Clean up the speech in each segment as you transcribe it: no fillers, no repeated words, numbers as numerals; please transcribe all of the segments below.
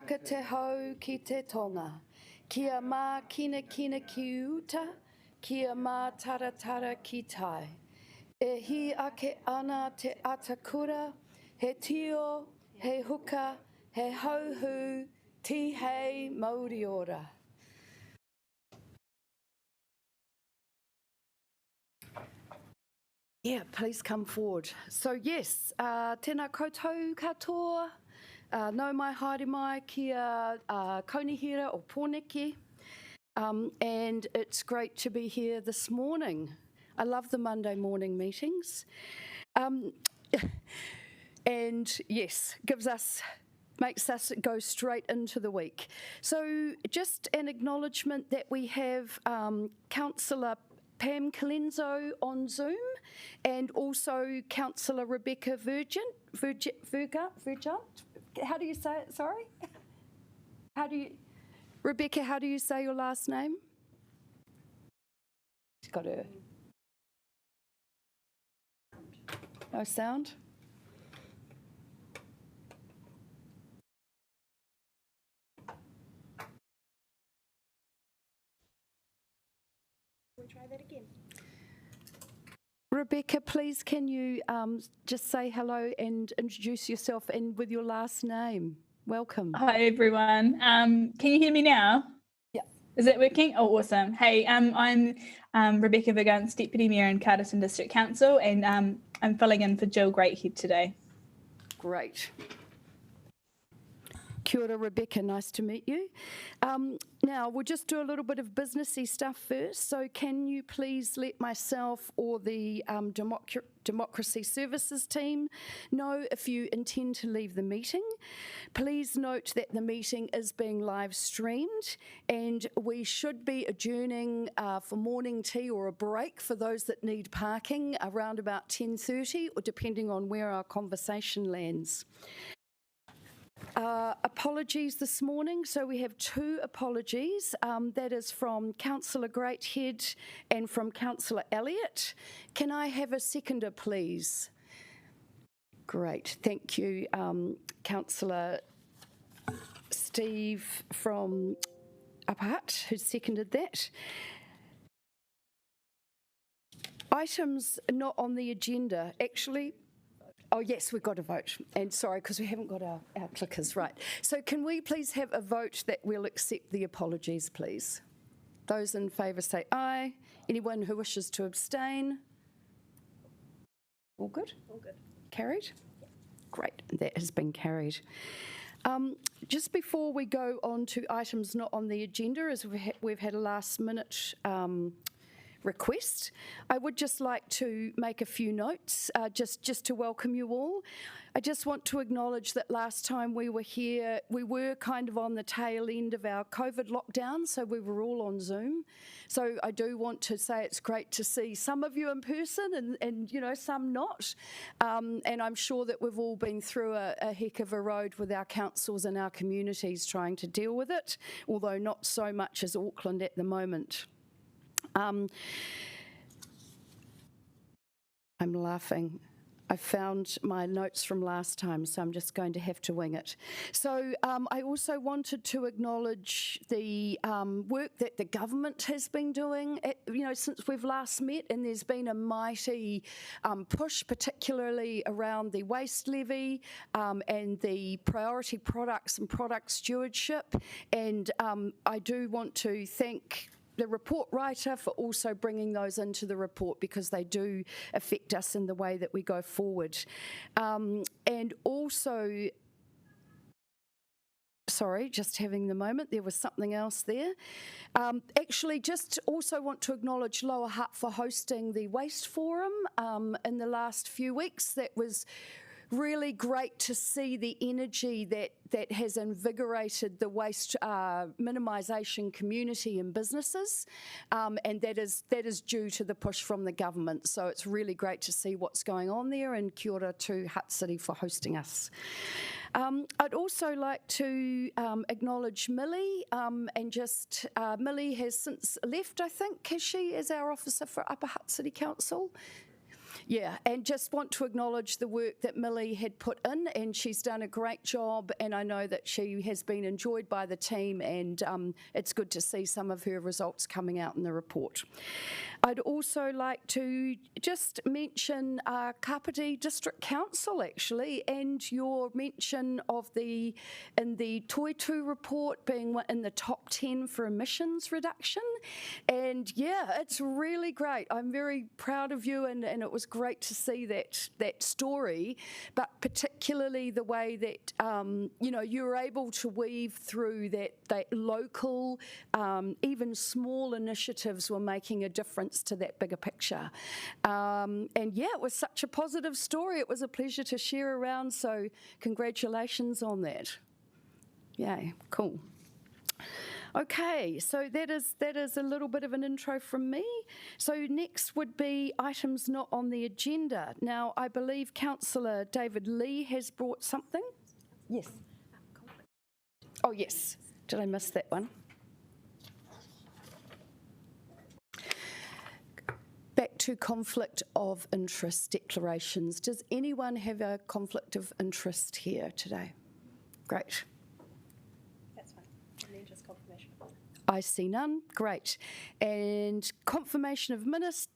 Ka te hau ki te tonga. Kia mā kina kina ki uta, kia mā taratara ki tai. E hi ake ana te atakura, he tio, he huka, he hauhu, ti hei mauri ora. Yeah, please come forward. So yes, tēnā koutou katoa, nau mai haere mai kia kaunihira o Pōneke, and it's great to be here this morning. I love the Monday morning meetings. And yes, makes us go straight into the week. So just an acknowledgement that we have Councillor Pam Colenso on Zoom, and also Councillor Rebecca Vergant. How do you say it? Sorry? Rebecca, how do you say your last name? She's got her. No sound? We'll try that again. Rebecca, please can you just say hello and introduce yourself and with your last name? Welcome. Hi everyone. Can you hear me now? Yeah. Is it working? Oh, awesome. Hey, I'm Rebecca Vigance, Deputy Mayor in Carterton District Council, and I'm filling in for Jill Greathead today. Great. Kia ora, Rebecca, nice to meet you. Now, we'll just do a little bit of businessy stuff first. So can you please let myself or the Democracy Services team know if you intend to leave the meeting. Please note that the meeting is being live streamed, and we should be adjourning for morning tea or a break for those that need parking around about 10:30, or depending on where our conversation lands. Apologies this morning. So we have two apologies. That is from Councillor Greathead and from Councillor Elliott. Can I have a seconder, please? Great. Thank you, Councillor Steve from Upper Hutt, who seconded that. Items not on the agenda. Actually, oh, yes, we've got a vote. And sorry, because we haven't got our clickers, right. So can we please have a vote that we'll accept the apologies, please? Those in favour say aye. Anyone who wishes to abstain? All good? All good. Carried? Yeah. Great, that has been carried. Just before we go on to items not on the agenda, as we've had a last minute request, I would just like to make a few notes just to welcome you all. I just want to acknowledge that last time we were here, we were kind of on the tail end of our COVID lockdown, so we were all on Zoom. So I do want to say it's great to see some of you in person and you know, some not. And I'm sure that we've all been through a heck of a road with our councils and our communities trying to deal with it, although not so much as Auckland at the moment. I'm laughing. I found my notes from last time, so I'm just going to have to wing it. So I also wanted to acknowledge the work that the government has been doing, since we've last met, and there's been a mighty push, particularly around the waste levy and the priority products and product stewardship. And I do want to thank the report writer for also bringing those into the report, because they do affect us in the way that we go forward. And also, sorry, just having the moment, there was something else there. Actually, just also want to acknowledge Lower Hutt for hosting the Waste Forum in the last few weeks. That was really great to see the energy that has invigorated the waste minimisation community and businesses, and that is due to the push from the government. So it's really great to see what's going on there, and kia ora to Hutt City for hosting us. I'd also like to acknowledge Millie, and just Millie has since left, I think, has she, as our officer for Upper Hutt City Council? Yeah, and just want to acknowledge the work that Millie had put in, and she's done a great job, and I know that she has been enjoyed by the team, and it's good to see some of her results coming out in the report. I'd also like to just mention Kāpiti District Council, actually, and your mention of in the Toitu report being in the top 10 for emissions reduction. And yeah, it's really great. I'm very proud of you, and it was great to see that story, but particularly the way that you were able to weave through that local, even small initiatives were making a difference to that bigger picture. And yeah, it was such a positive story. It was a pleasure to share around, so congratulations on that. Yay, cool. Okay, so that is a little bit of an intro from me. So next would be items not on the agenda. Now, I believe Councillor David Lee has brought something. Yes. Oh, yes. Did I miss that one? Back to conflict of interest declarations. Does anyone have a conflict of interest here today? Great. That's fine. And then just confirmation. I see none. Great. And confirmation of minutes.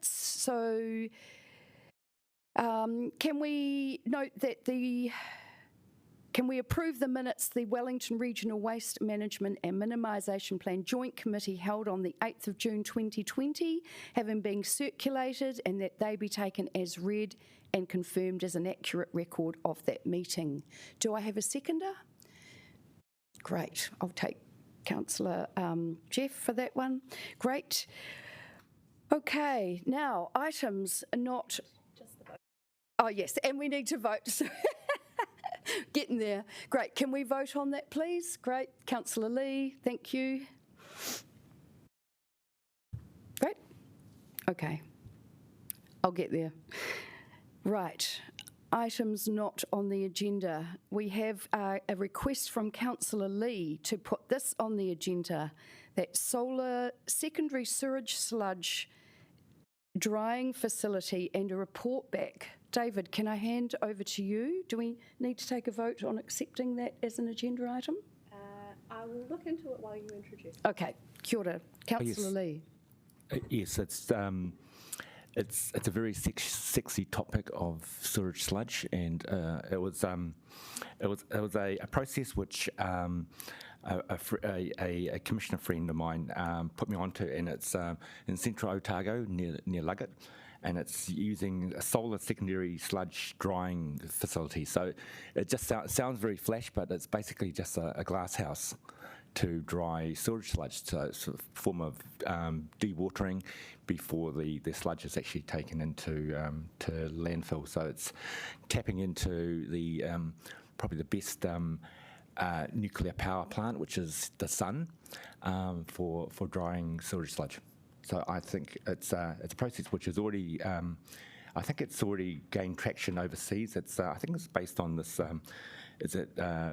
So can we note that can we approve the minutes the Wellington Regional Waste Management and Minimisation Plan Joint Committee held on the 8th of June 2020, having been circulated, and that they be taken as read and confirmed as an accurate record of that meeting? Do I have a seconder? Great. I'll take Councillor Jeff for that one. Great. Okay, now items not... Just the vote. Oh, yes, and we need to vote. So getting there. Great. Can we vote on that, please? Great. Councillor Lee, thank you. Great. Okay. I'll get there. Right. Items not on the agenda. We have a request from Councillor Lee to put this on the agenda, that solar secondary sewage sludge drying facility and a report back. David, can I hand over to you? Do we need to take a vote on accepting that as an agenda item? I will look into it while you introduce. Okay, kia ora. Councillor Yes. Lee. Yes, it's a very sexy topic of sewage sludge, and it was a process which a commissioner friend of mine put me onto, and it's in Central Otago near Luggett, and it's using a solar secondary sludge drying facility. So it just sounds very flash, but it's basically just a glass house to dry sewage sludge. So it's a form of dewatering before the sludge is actually taken into to landfill. So it's tapping into the probably the best nuclear power plant, which is the sun, for drying sewage sludge. So I think it's a process which is already, I think it's already gained traction overseas. I think it's based on this,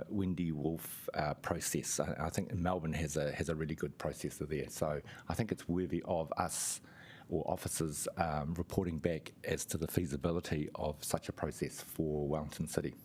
Windy Wolf process. I think Melbourne has a really good processor there. So I think it's worthy of us or officers reporting back as to the feasibility of such a process for Wellington City.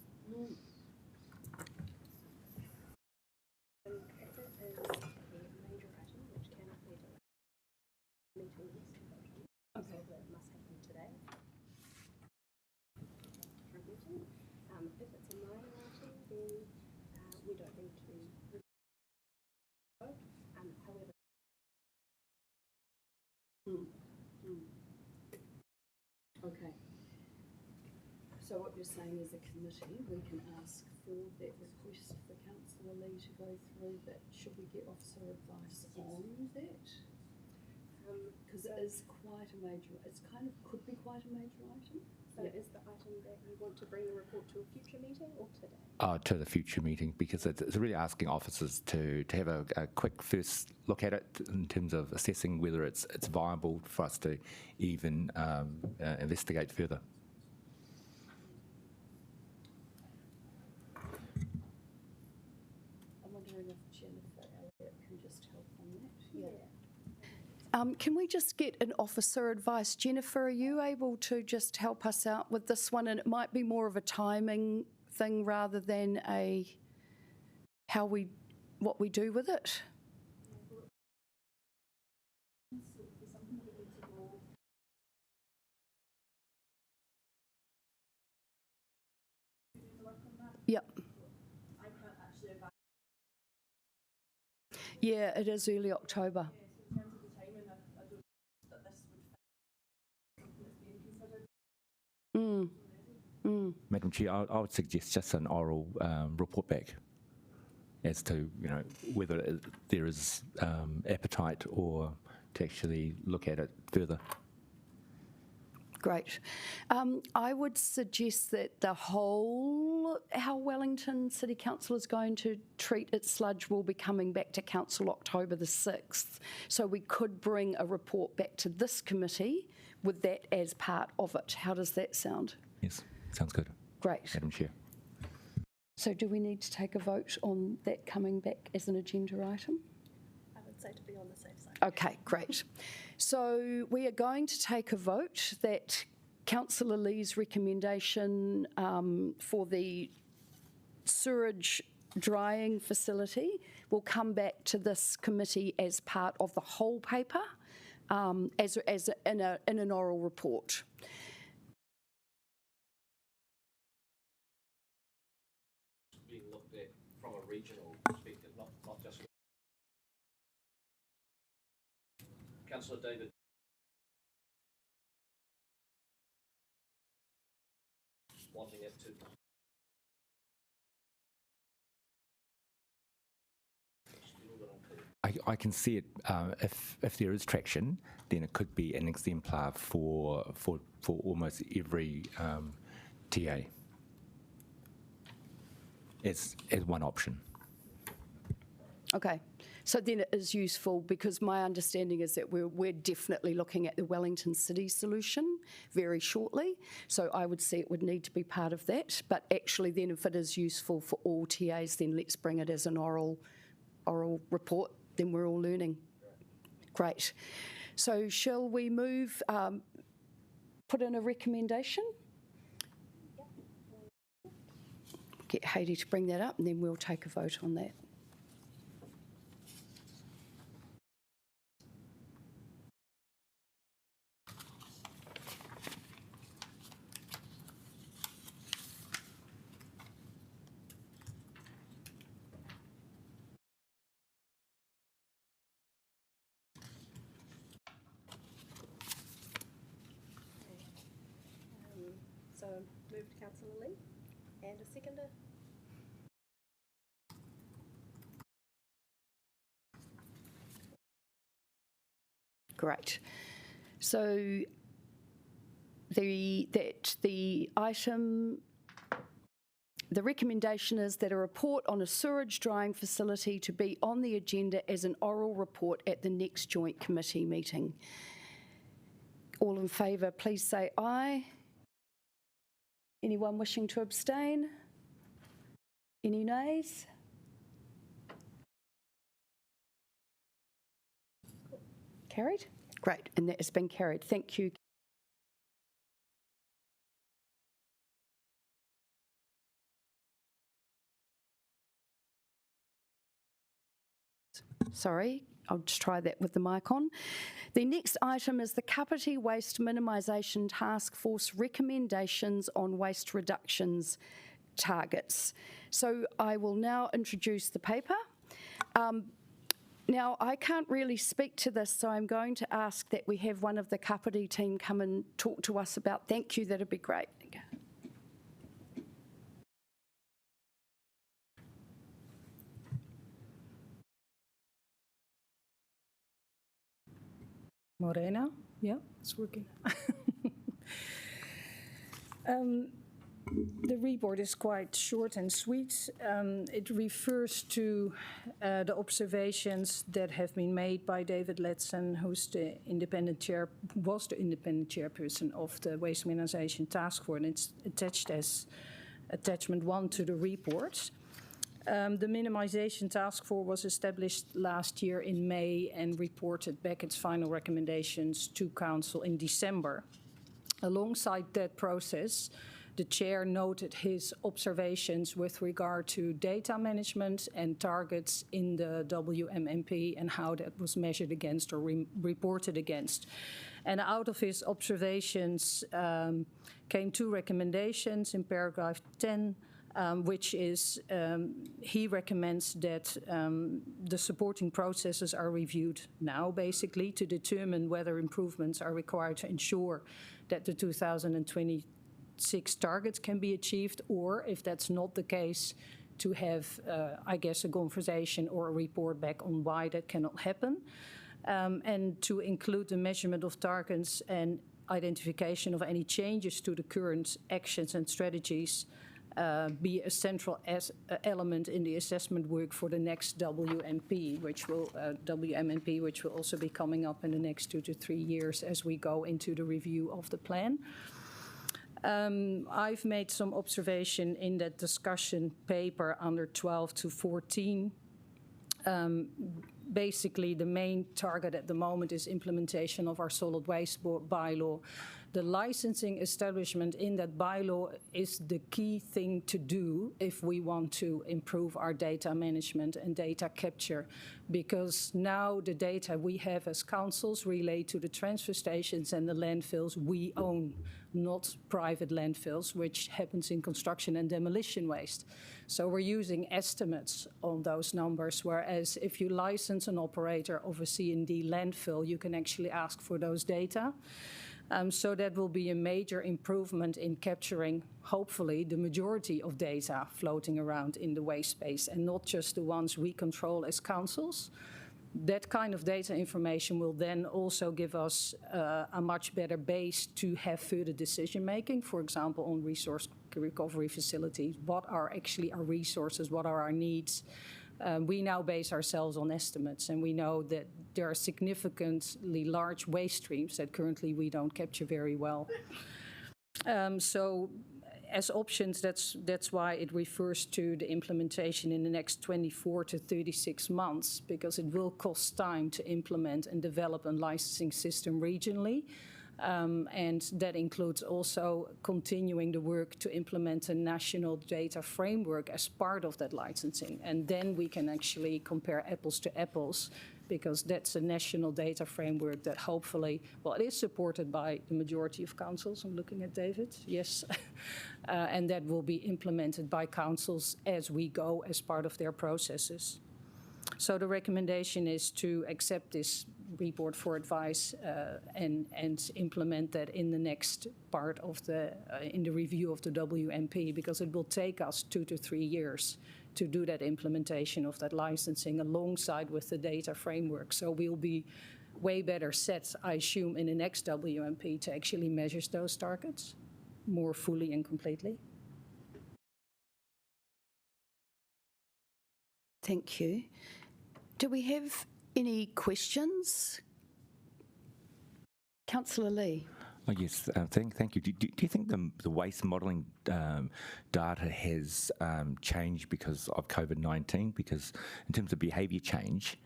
Okay. So what you're saying is a committee, we can ask for that request for Councillor Lee to go through, but should we get officer advice on that? Because it is quite a major, could be quite a major item. So is the item that you want to bring the report to a future meeting or today? To the future meeting, because it's really asking officers to have a quick first look at it in terms of assessing whether it's viable for us to even investigate further. I'm wondering if Jennifer Elliott can just help on that. Yeah. Can we just get an officer advice? Jennifer, are you able to just help us out with this one? And it might be more of a timing thing rather than what we do with it. Yep. Yeah, it is early October. Madam Chair, I would suggest just an oral report back as to whether there is appetite or to actually look at it further. Great. I would suggest that how Wellington City Council is going to treat its sludge will be coming back to Council October the 6th. So we could bring a report back to this committee with that as part of it. How does that sound? Yes, sounds good. Great. Madam Chair. So do we need to take a vote on that coming back as an agenda item? I would say to be on the safe side. Okay, great. So we are going to take a vote that Councillor Lee's recommendation for the sewerage drying facility will come back to this committee as part of the whole paper, in an oral report. Being looked at from a regional perspective, not just. Councillor David. Wanting it to. I can see it. If there is traction, then it could be an exemplar for almost every TA as one option. Okay, so then it is useful because my understanding is that we're definitely looking at the Wellington City solution very shortly. So I would see it would need to be part of that. But actually then if it is useful for all TAs, then let's bring it as an oral report. Then we're all learning. Great. So shall we move, put in a recommendation? Get Hayley to bring that up and then we'll take a vote on that. So moved Councillor Lee and a seconder. Great. So the recommendation is that a report on a sewerage drying facility to be on the agenda as an oral report at the next joint committee meeting. All in favour, please say aye. Anyone wishing to abstain? Any nays? Carried? Great, and that has been carried. Thank you. Sorry, I'll just try that with the mic on. The next item is the Kāpiti Waste Minimisation Task Force recommendations on waste reductions targets. So I will now introduce the paper. Now, I can't really speak to this, so I'm going to ask that we have one of the Kāpiti team come and talk to us about. Thank you, that'd be great. Morena, yeah, it's working. The report is quite short and sweet. It refers to the observations that have been made by David Letson, who's was the independent chairperson of the Waste Minimisation Task Force, and it's attached as attachment 1 to the report. The Minimisation Task Force was established last year in May and reported back its final recommendations to Council in December. Alongside that process, the chair noted his observations with regard to data management and targets in the WMMP and how that was measured against or reported against. And out of his observations came two recommendations in paragraph 10, which is he recommends that the supporting processes are reviewed now, basically, to determine whether improvements are required to ensure that the 2026 targets can be achieved, or if that's not the case, to have, I guess, a conversation or a report back on why that cannot happen, and to include the measurement of targets and identification of any changes to the current actions and strategies be a central element in the assessment work for the next WMP, which will also be coming up in the next 2 to 3 years as we go into the review of the plan. I've made some observation in that discussion paper under 12 to 14. Basically, the main target at the moment is implementation of our solid waste bylaw. The licensing establishment in that bylaw is the key thing to do if we want to improve our data management and data capture, because now the data we have as councils relate to the transfer stations and the landfills we own, not private landfills, which happens in construction and demolition waste. So we're using estimates on those numbers, whereas if you license an operator of a C&D landfill, you can actually ask for those data. So that will be a major improvement in capturing, hopefully, the majority of data floating around in the waste space and not just the ones we control as councils. That kind of data information will then also give us a much better base to have further decision making, for example, on resource recovery facilities. What are actually our resources? What are our needs? We now base ourselves on estimates, and we know that there are significantly large waste streams that currently we don't capture very well. So as options, that's why it refers to the implementation in the next 24 to 36 months, because it will cost time to implement and develop a licensing system regionally. And that includes also continuing the work to implement a national data framework as part of that licensing. And then we can actually compare apples to apples, because that's a national data framework that hopefully, well, it is supported by the majority of councils. I'm looking at David, yes. And that will be implemented by councils as we go as part of their processes. So the recommendation is to accept this report for advice and implement that in the next part of in the review of the WMP, because it will take us 2 to 3 years to do that implementation of that licensing alongside with the data framework. So we'll be way better set, I assume, in the next WMP to actually measure those targets more fully and completely. Thank you. Do we have any questions? Councillor Lee. Oh, yes, thank you. Do you think the waste modelling data has changed because of COVID-19? Because in terms of behaviour change,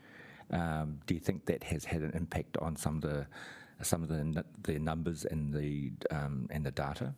do you think that has had an impact on some of the numbers and the data?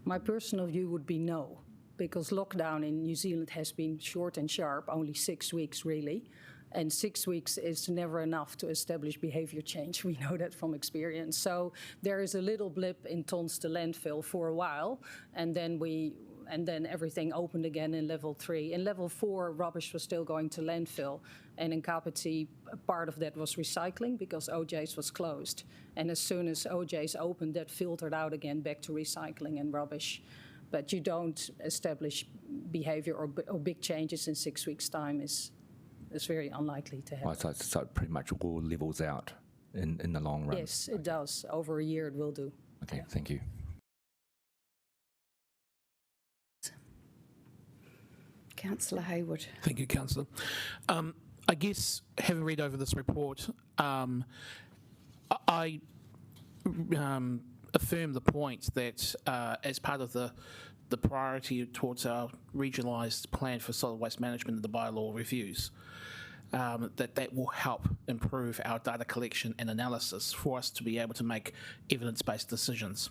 My personal view would be no, because lockdown in New Zealand has been short and sharp, only 6 weeks really. And 6 weeks is never enough to establish behavior change. We know that from experience. So there is a little blip in tons to landfill for a while, and then everything opened again in level 3. In level 4, rubbish was still going to landfill, and in Kāpiti, part of that was recycling because OJ's was closed. And as soon as OJ's opened, that filtered out again back to recycling and rubbish. But you don't establish behavior or big changes in 6 weeks' time is very unlikely to happen. Oh, so it pretty much all levels out in the long run? Yes, it does. Over a year it will do. Okay, Yeah. Thank you. Councillor Hayward. Thank you, Councillor. I guess, having read over this report, I affirm the point that as part of the the priority towards our regionalised plan for solid waste management and the bylaw reviews. That will help improve our data collection and analysis for us to be able to make evidence-based decisions.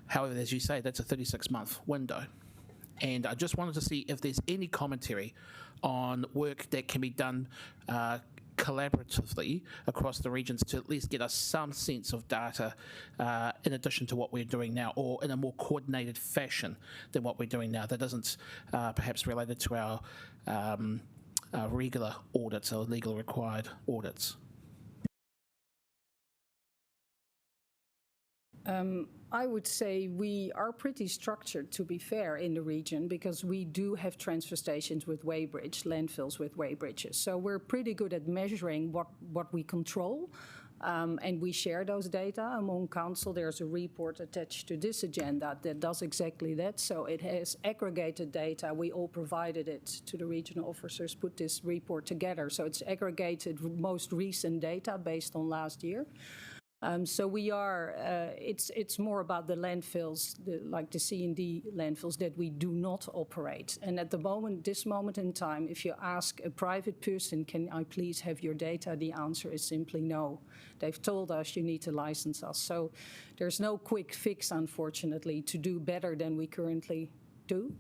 However, as you say, that's a 36-month window. And I just wanted to see if there's any commentary on work that can be done collaboratively across the regions to at least get us some sense of data in addition to what we're doing now, or in a more coordinated fashion than what we're doing now that isn't perhaps related to our regular audits or legally required audits. I would say we are pretty structured, to be fair, in the region, because we do have transfer stations with weighbridge, landfills with weighbridges. So we're pretty good at measuring what we control, and we share those data among council. There's a report attached to this agenda that does exactly that. So it has aggregated data. We all provided it to the regional officers, put this report together. So it's aggregated most recent data based on last year. So we are, it's more about the landfills, like the C&D landfills that we do not operate. And at the moment, this moment in time, if you ask a private person, can I please have your data? The answer is simply no. They've told us you need to license us. So there's no quick fix, unfortunately, to do better than we currently do.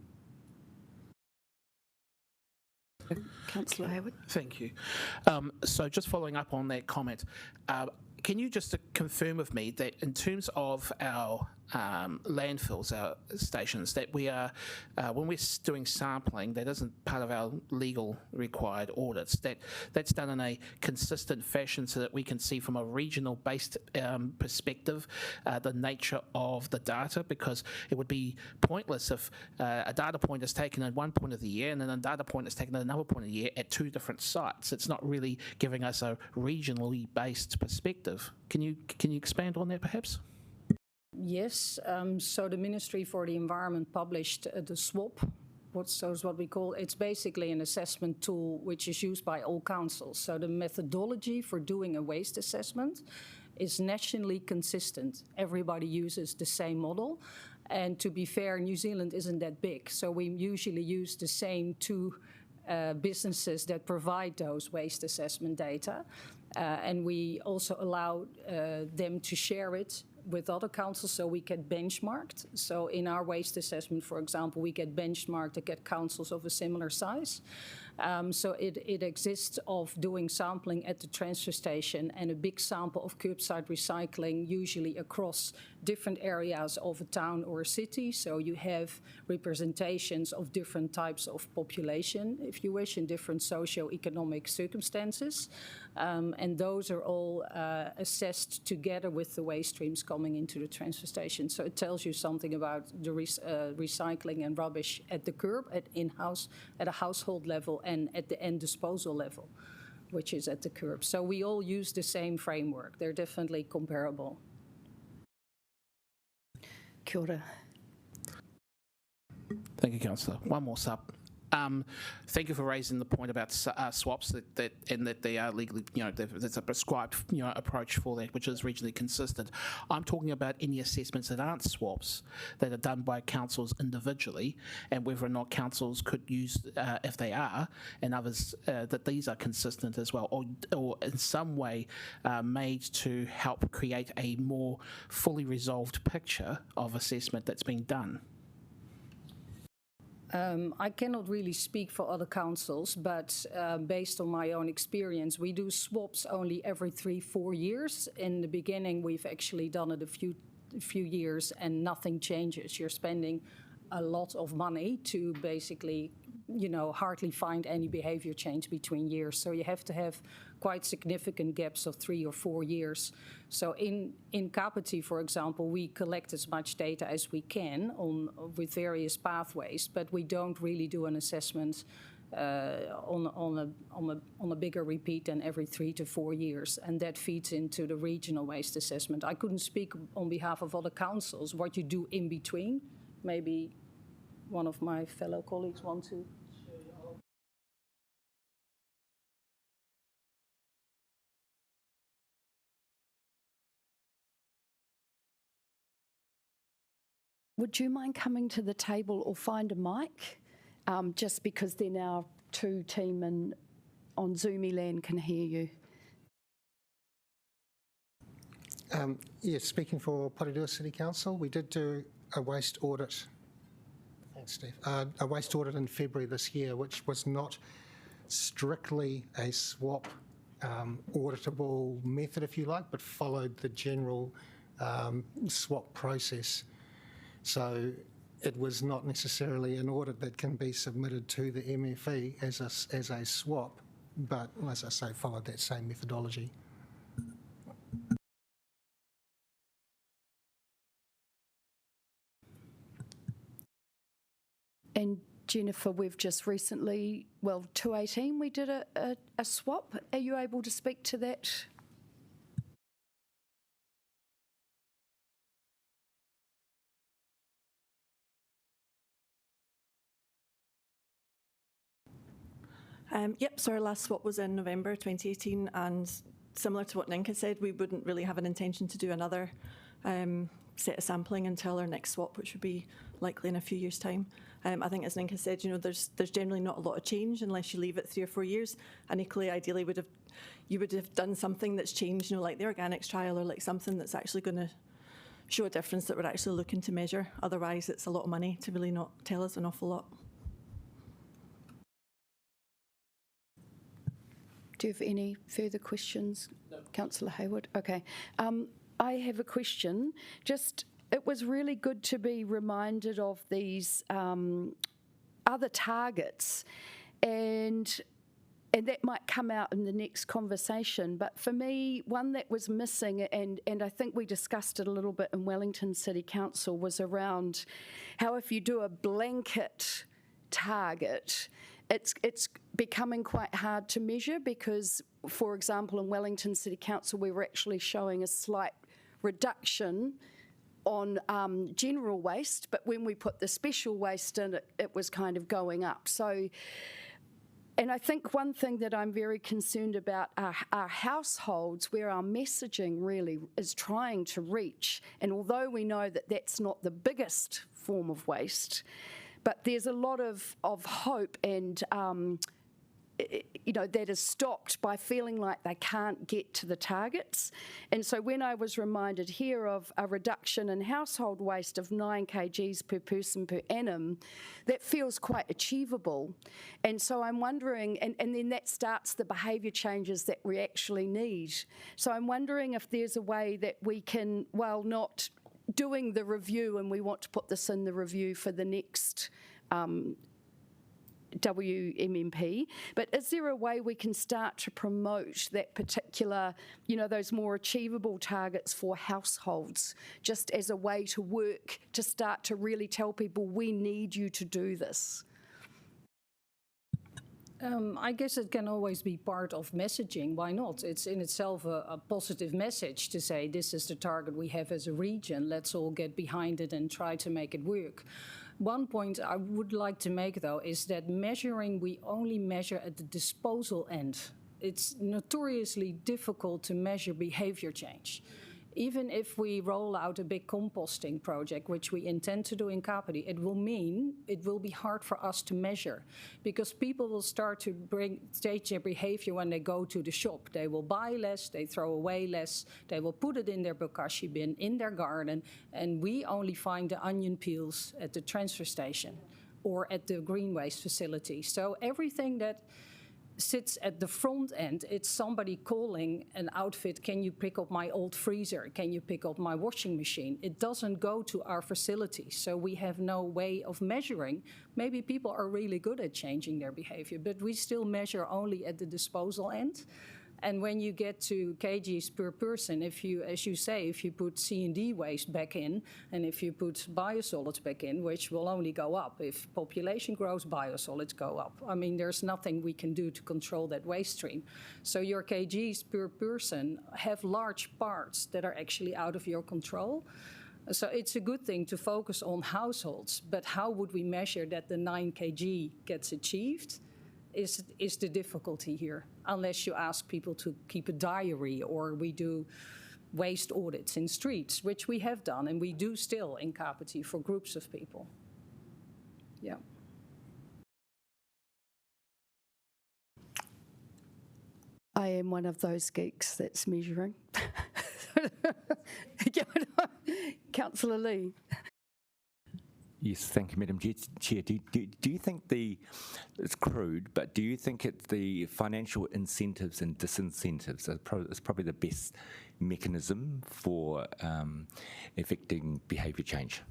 Councillor Hayward. Thank you. So just following up on that comment, can you just confirm with me that in terms of our landfills, our stations, that we are, when we're doing sampling, that isn't part of our legal required audits, that's done in a consistent fashion so that we can see from a regional based perspective the nature of the data, because it would be pointless if a data point is taken at one point of the year and then a data point is taken at another point of the year at two different sites. It's not really giving us a regionally based perspective. Can you expand on that perhaps? Yes, so the Ministry for the Environment published the SWOP, what we call, it's basically an assessment tool which is used by all councils. So the methodology for doing a waste assessment is nationally consistent. Everybody uses the same model. And to be fair, New Zealand isn't that big. So we usually use the same two businesses that provide those waste assessment data. And we also allow them to share it with other councils so we get benchmarked. So in our waste assessment, for example, we get benchmarked at councils of a similar size. So it exists of doing sampling at the transfer station and a big sample of curbside recycling, usually across different areas of a town or a city. So you have representations of different types of population, if you wish, in different socio-economic circumstances. And those are all assessed together with the waste streams coming into the transfer station. So it tells you something about the recycling and rubbish at the curb, in-house, at a household level, and at the end disposal level, which is at the curb. So we all use the same framework. They're definitely comparable. Kia ora. Thank you, Councillor. One more sub. Thank you for raising the point about swaps and that they are legally, there's a prescribed, approach for that, which is regionally consistent. I'm talking about any assessments that aren't swaps that are done by councils individually, and whether or not councils could use, if they are, and others that these are consistent as well, or in some way made to help create a more fully resolved picture of assessment that's being done. I cannot really speak for other councils, but based on my own experience, we do swaps only every 3-4 years. In the beginning, we've actually done it a few years and nothing changes. You're spending a lot of money to basically, hardly find any behavior change between years. So you have to have quite significant gaps of 3 or 4 years. So in Kāpiti, for example, we collect as much data as we can with various pathways, but we don't really do an assessment on a bigger repeat than every 3 to 4 years, and that feeds into the regional waste assessment. I couldn't speak on behalf of other councils what you do in between. Maybe one of my fellow colleagues want to would you mind coming to the table or find a mic? Just because then our two team on Zoomy land can hear you. Yes, speaking for Porirua City Council, we did do a waste audit. Thanks, Steve. A waste audit in February this year, which was not strictly a swap auditable method, if you like, but followed the general swap process. So it was not necessarily an audit that can be submitted to the MFE as a swap, but as I say, followed that same methodology. And Jennifer, we've just recently, 2018, we did a swap. Are you able to speak to that? Yep, so our last swap was in November 2018, and similar to what Ninka said, we wouldn't really have an intention to do another set of sampling until our next swap, which would be likely in a few years' time. I think, as Ninka said, there's generally not a lot of change unless you leave it 3 or 4 years, and equally, ideally, you would have done something that's changed, like the organics trial, or like something that's actually going to show a difference that we're actually looking to measure. Otherwise, it's a lot of money to really not tell us an awful lot. Do you have any further questions, no. Councillor Hayward? Okay. I have a question. It was really good to be reminded of these other targets, and that might come out in the next conversation. But for me, one that was missing, and I think we discussed it a little bit in Wellington City Council, was around how if you do a blanket target, it's becoming quite hard to measure because, for example, in Wellington City Council, we were actually showing a slight reduction on general waste, but when we put the special waste in, it was kind of going up. So, and I think one thing that I'm very concerned about are our households, where our messaging really is trying to reach. And although we know that that's not the biggest form of waste, but there's a lot of hope and, that is stopped by feeling like they can't get to the targets. And so when I was reminded here of a reduction in household waste of 9 kgs per person per annum, that feels quite achievable. And so I'm wondering, and then that starts the behaviour changes that we actually need. So I'm wondering if there's a way that we can, while not doing the review, and we want to put this in the review for the next WMMP, but is there a way we can start to promote that particular, those more achievable targets for households, just as a way to work to start to really tell people we need you to do this? I guess it can always be part of messaging. Why not? It's in itself a positive message to say this is the target we have as a region. Let's all get behind it and try to make it work. One point I would like to make, though, is that measuring, we only measure at the disposal end. It's notoriously difficult to measure behavior change. Even if we roll out a big composting project, which we intend to do in Kāpiti, it will mean it will be hard for us to measure because people will start to change their behavior when they go to the shop. They will buy less, they throw away less, they will put it in their bokashi bin, in their garden, and we only find the onion peels at the transfer station or at the green waste facility. So everything that sits at the front end, it's somebody calling an outfit, can you pick up my old freezer? Can you pick up my washing machine? It doesn't go to our facilities, so we have no way of measuring. Maybe people are really good at changing their behavior, but we still measure only at the disposal end. And when you get to kgs per person, if you, as you say, if you put C&D waste back in, and if you put biosolids back in, which will only go up. If population grows, biosolids go up. I mean, there's nothing we can do to control that waste stream. So your kgs per person have large parts that are actually out of your control. So it's a good thing to focus on households, but how would we measure that the 9 kg gets achieved? Is the difficulty here, unless you ask people to keep a diary or we do waste audits in streets, which we have done and we do still in Kāpiti for groups of people. Yeah. I am one of those geeks that's measuring. Councillor Lee. Yes, thank you, Madam Chair. Do you think it's crude, but do you think it's the financial incentives and disincentives is probably the best mechanism for effecting behaviour change?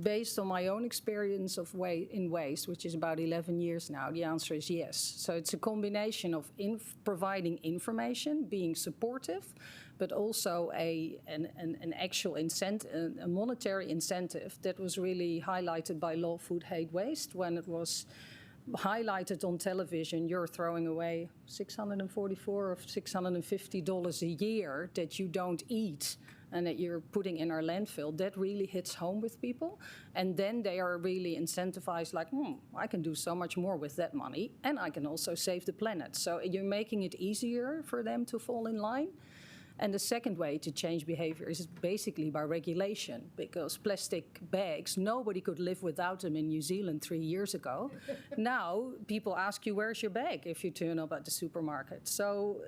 Based on my own experience of in waste, which is about 11 years now, the answer is yes. So it's a combination of providing information, being supportive, but also an actual incentive, a monetary incentive that was really highlighted by Law Food Hate Waste when it was highlighted on television. You're throwing away $644 or $650 a year that you don't eat and that you're putting in our landfill. That really hits home with people. And then they are really incentivized, like, I can do so much more with that money, and I can also save the planet. So you're making it easier for them to fall in line. And the second way to change behavior is basically by regulation, because plastic bags, nobody could live without them in New Zealand 3 years ago. Now people ask you, where's your bag, if you turn up at the supermarket. So,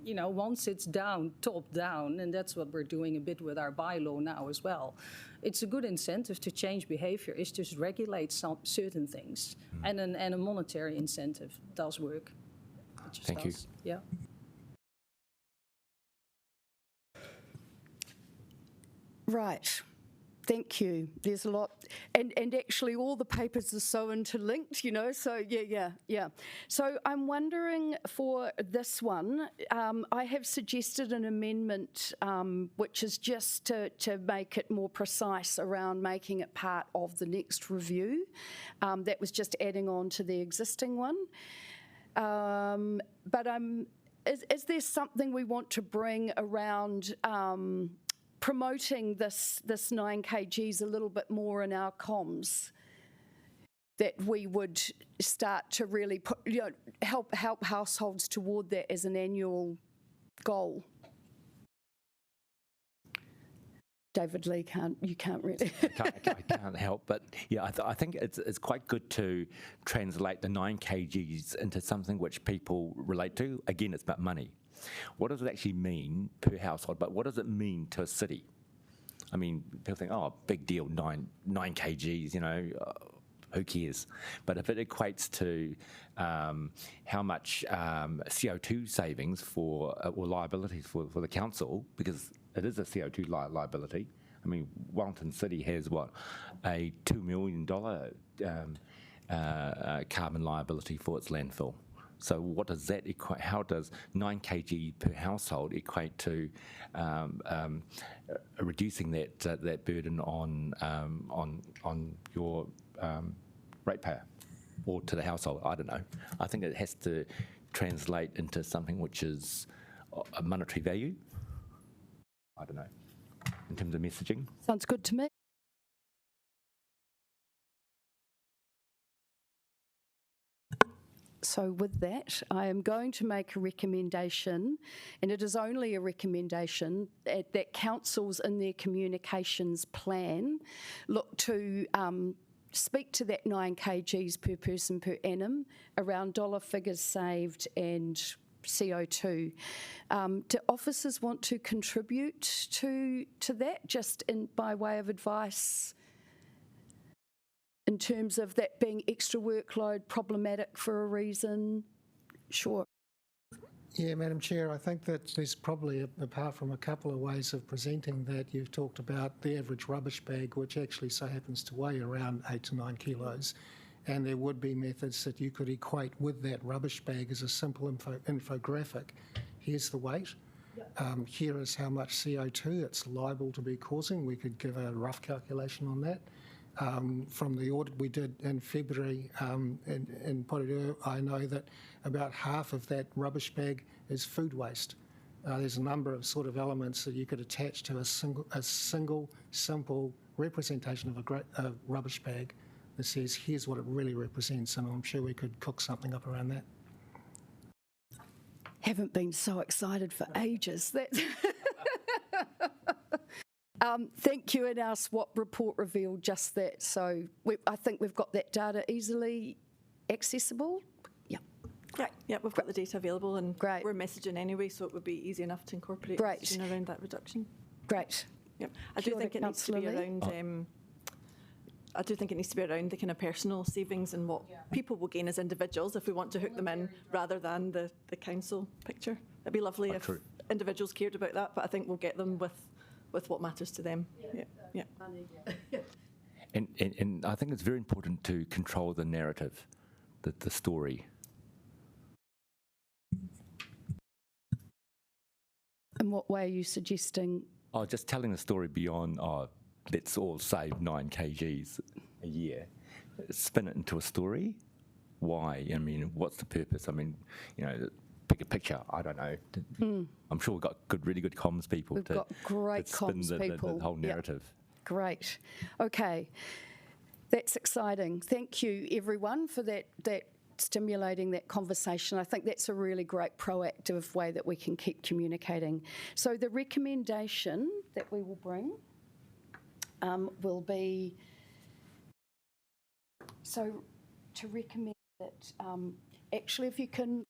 you know, once it's down, top down, and that's what we're doing a bit with our bylaw now as well. It's a good incentive to change behavior, is just regulate certain things. And a monetary incentive does work. Thank you. Yeah. Right. Thank you. There's a lot. And actually all the papers are so interlinked, you know, so yeah. So I'm wondering for this one, I have suggested an amendment which is just to make it more precise around making it part of the next review. That was just adding on to the existing one. But is there something we want to bring around promoting this 9 kgs a little bit more in our comms, that we would start to really put, help households toward that as an annual goal? David Lee, you can't really. I can't help, but yeah, I think it's quite good to translate the 9 kgs into something which people relate to. Again, it's about money. What does it actually mean per household, but what does it mean to a city? I mean, people think, oh, big deal, 9 kgs, you know, who cares? But if it equates to how much CO2 savings or liabilities for the council, because it is a CO2 liability. I mean, Wellington City has, a $2 million carbon liability for its landfill. So what does that equate? How does 9 kg per household equate to reducing that burden on your ratepayer or to the household? I don't know. I think it has to translate into something which is a monetary value. I don't know. In terms of messaging. Sounds good to me. So with that, I am going to make a recommendation, and it is only a recommendation, that councils in their communications plan look to speak to that 9 kgs per person per annum around dollar figures saved and CO2. Do officers want to contribute to that, just by way of advice? In terms of that being extra workload, problematic for a reason? Sure. Yeah, Madam Chair, I think that there's probably, apart from a couple of ways of presenting that, you've talked about the average rubbish bag, which actually so happens to weigh around 8 to 9 kilos. And there would be methods that you could equate with that rubbish bag as a simple infographic. Here's the weight. Here is how much CO2 it's liable to be causing. We could give a rough calculation on that. From the audit we did in February in Porirua, I know that about half of that rubbish bag is food waste. There's a number of sort of elements that you could attach to a single simple representation of a rubbish bag that says, here's what it really represents, and I'm sure we could cook something up around that. haven't been so excited for ages. That's thank you, and our SWOT report revealed just that. So I think we've got that data easily accessible. Yeah. Yeah, we've got the data available, and Great. we're messaging anyway, so it would be easy enough to incorporate Great. messaging around that reduction. Great. Yep. I do Kia ora, think it needs to be Councillor Lee. around. I do think it needs to be around the kind of personal savings and what people will gain as individuals if we want to hook them in rather than the council picture. It'd be lovely if true. individuals cared about that, but I think we'll get them with what matters to them. Yeah. And I think it's very important to control the narrative, the story. In what way are you suggesting? Oh, just telling the story beyond, let's all save 9 kgs a year. Spin it into a story. Why? I mean, what's the purpose? I mean, bigger picture, I don't know. I'm sure we've got really good comms people. We've got great spin comms people. The whole Yep. narrative. Great. Okay. That's exciting. Thank you, everyone, for that stimulating that conversation. I think that's a really great proactive way that we can keep communicating. So the recommendation that we will bring will be, so to recommend that, actually if you can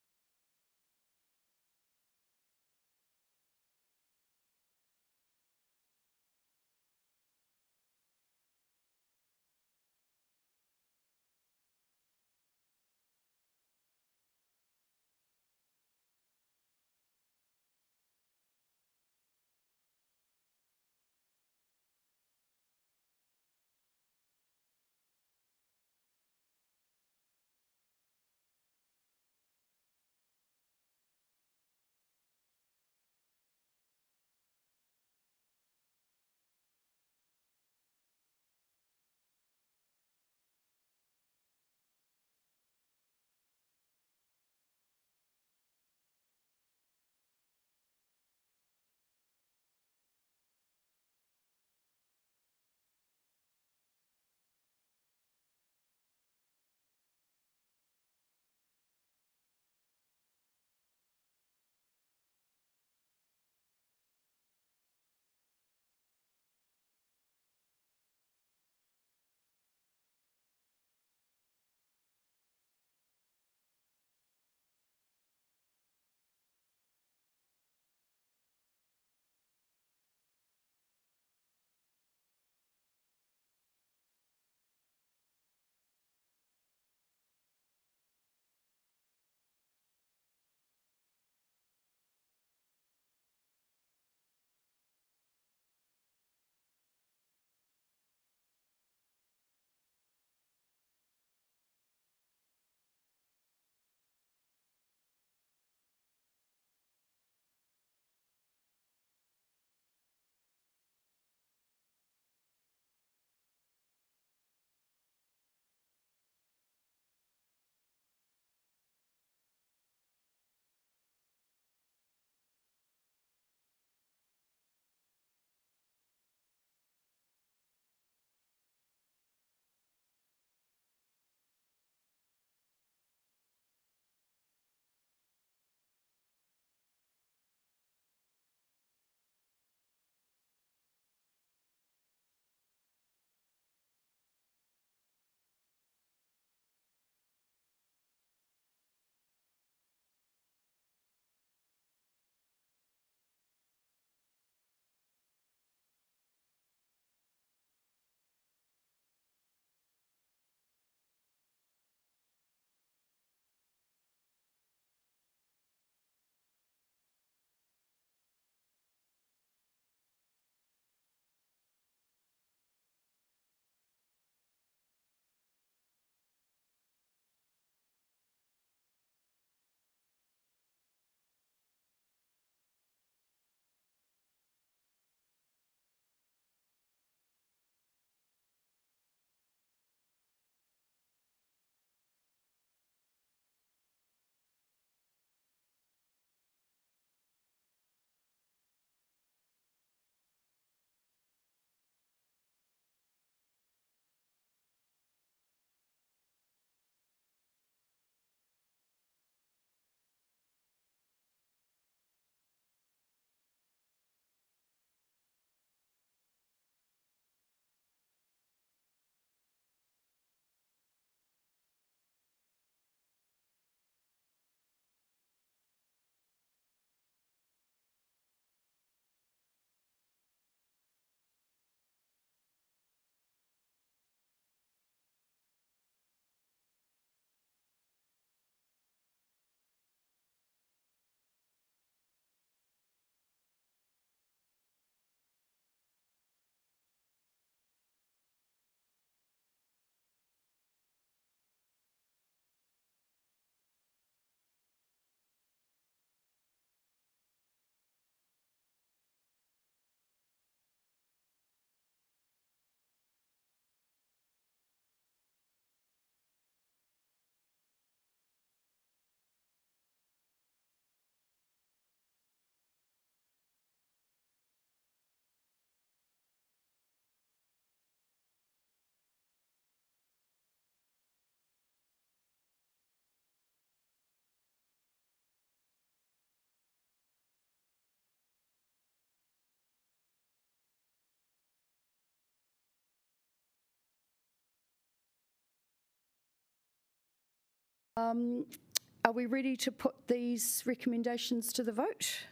Are we ready to put these recommendations to the vote?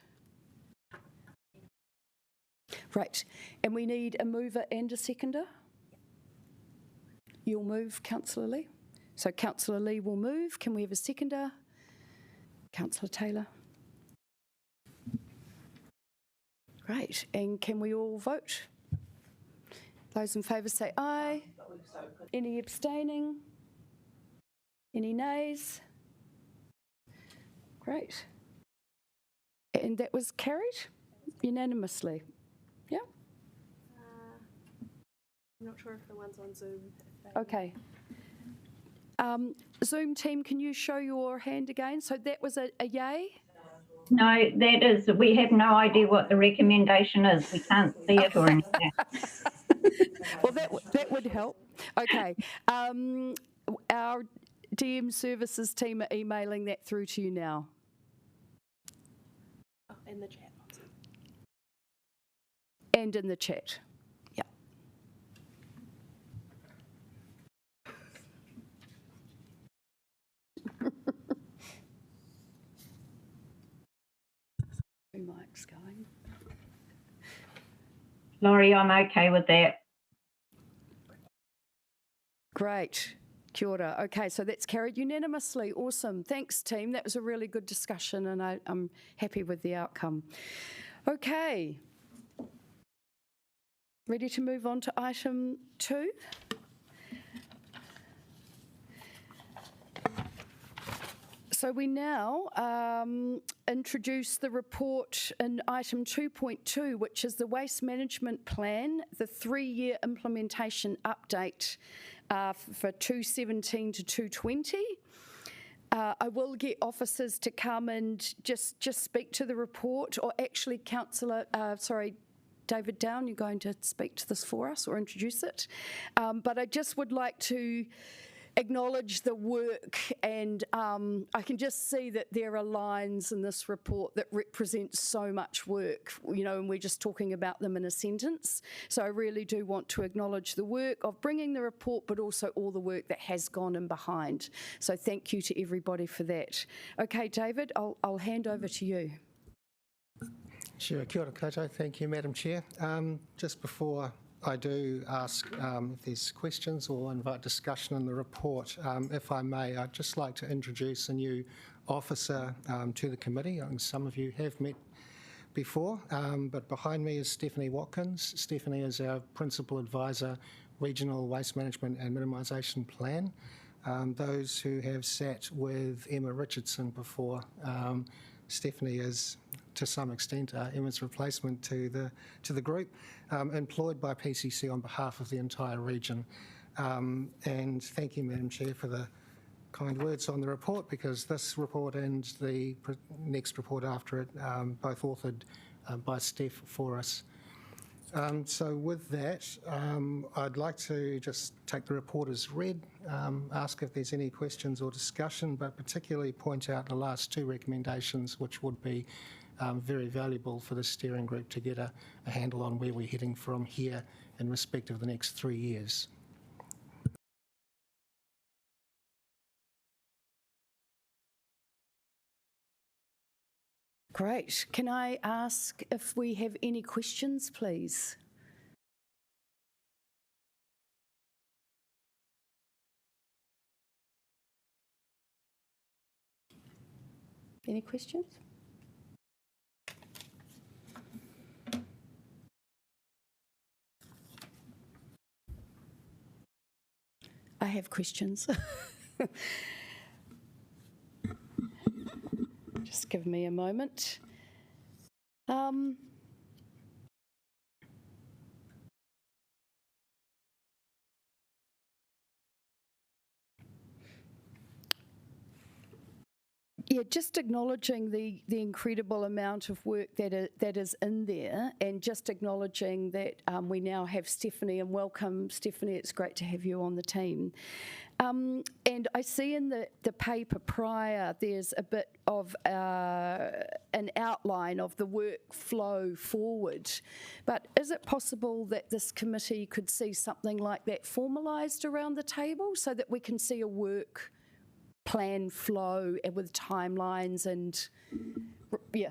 Right, and we need a mover and a seconder. You'll move, Councillor Lee. So Councillor Lee will move. Can we have a seconder? Councillor Taylor. Great, and can we all vote? Those in favour say aye. Any abstaining? Any nays? Great. And that was carried unanimously. Yeah? I'm not sure if the ones on Zoom. Okay. Zoom team, can you show your hand again? So that was a yay? No, that is, we have no idea what the recommendation is. We can't see it or anything. Well, that would help. Okay. Our DM services team are emailing that through to you now. Oh, in the chat. And in the chat. Yeah. Two mics going. Laurie, I'm okay with that. Great. Kia ora. Okay, so that's carried unanimously. Awesome. Thanks, team. That was a really good discussion, and I'm happy with the outcome. Okay. Ready to move on to item 2? So we now introduce the report in item 2.2, which is the Waste Management Plan, the 3-year implementation update for 217 to 220. I will get officers to come and just speak to the report, or actually, David Down, you're going to speak to this for us or introduce it. But I just would like to acknowledge the work, and I can just see that there are lines in this report that represent so much work, you know, and we're just talking about them in a sentence. So I really do want to acknowledge the work of bringing the report, but also all the work that has gone in behind. So thank you to everybody for that. Okay, David, I'll hand over to you. Sure, kia ora koutou. Thank you, Madam Chair. Just before I do ask if there's questions or invite discussion on the report, if I may, I'd just like to introduce a new officer to the committee. I think some of you have met before, but behind me is Stephanie Watkins. Stephanie is our Principal Advisor, Regional Waste Management and Minimisation Plan. Those who have sat with Emma Richardson before, Stephanie is, to some extent, Emma's replacement to the group, employed by PCC on behalf of the entire region. And thank you, Madam Chair, for the kind words on the report, because this report and the next report after it, both authored by Steph for us. So with that, I'd like to just take the report as read, ask if there's any questions or discussion, but particularly point out the last 2 recommendations, which would be very valuable for the steering group to get a handle on where we're heading from here in respect of the next 3 years. Great. Can I ask if we have any questions, please? Any questions? I have questions. Just give me a moment. Yeah, just acknowledging the incredible amount of work that is in there, and just acknowledging that we now have Stephanie, and welcome, Stephanie, it's great to have you on the team. And I see in the paper prior, there's a bit of an outline of the workflow forward. But is it possible that this committee could see something like that formalised around the table, so that we can see a work plan flow and with timelines and, yeah.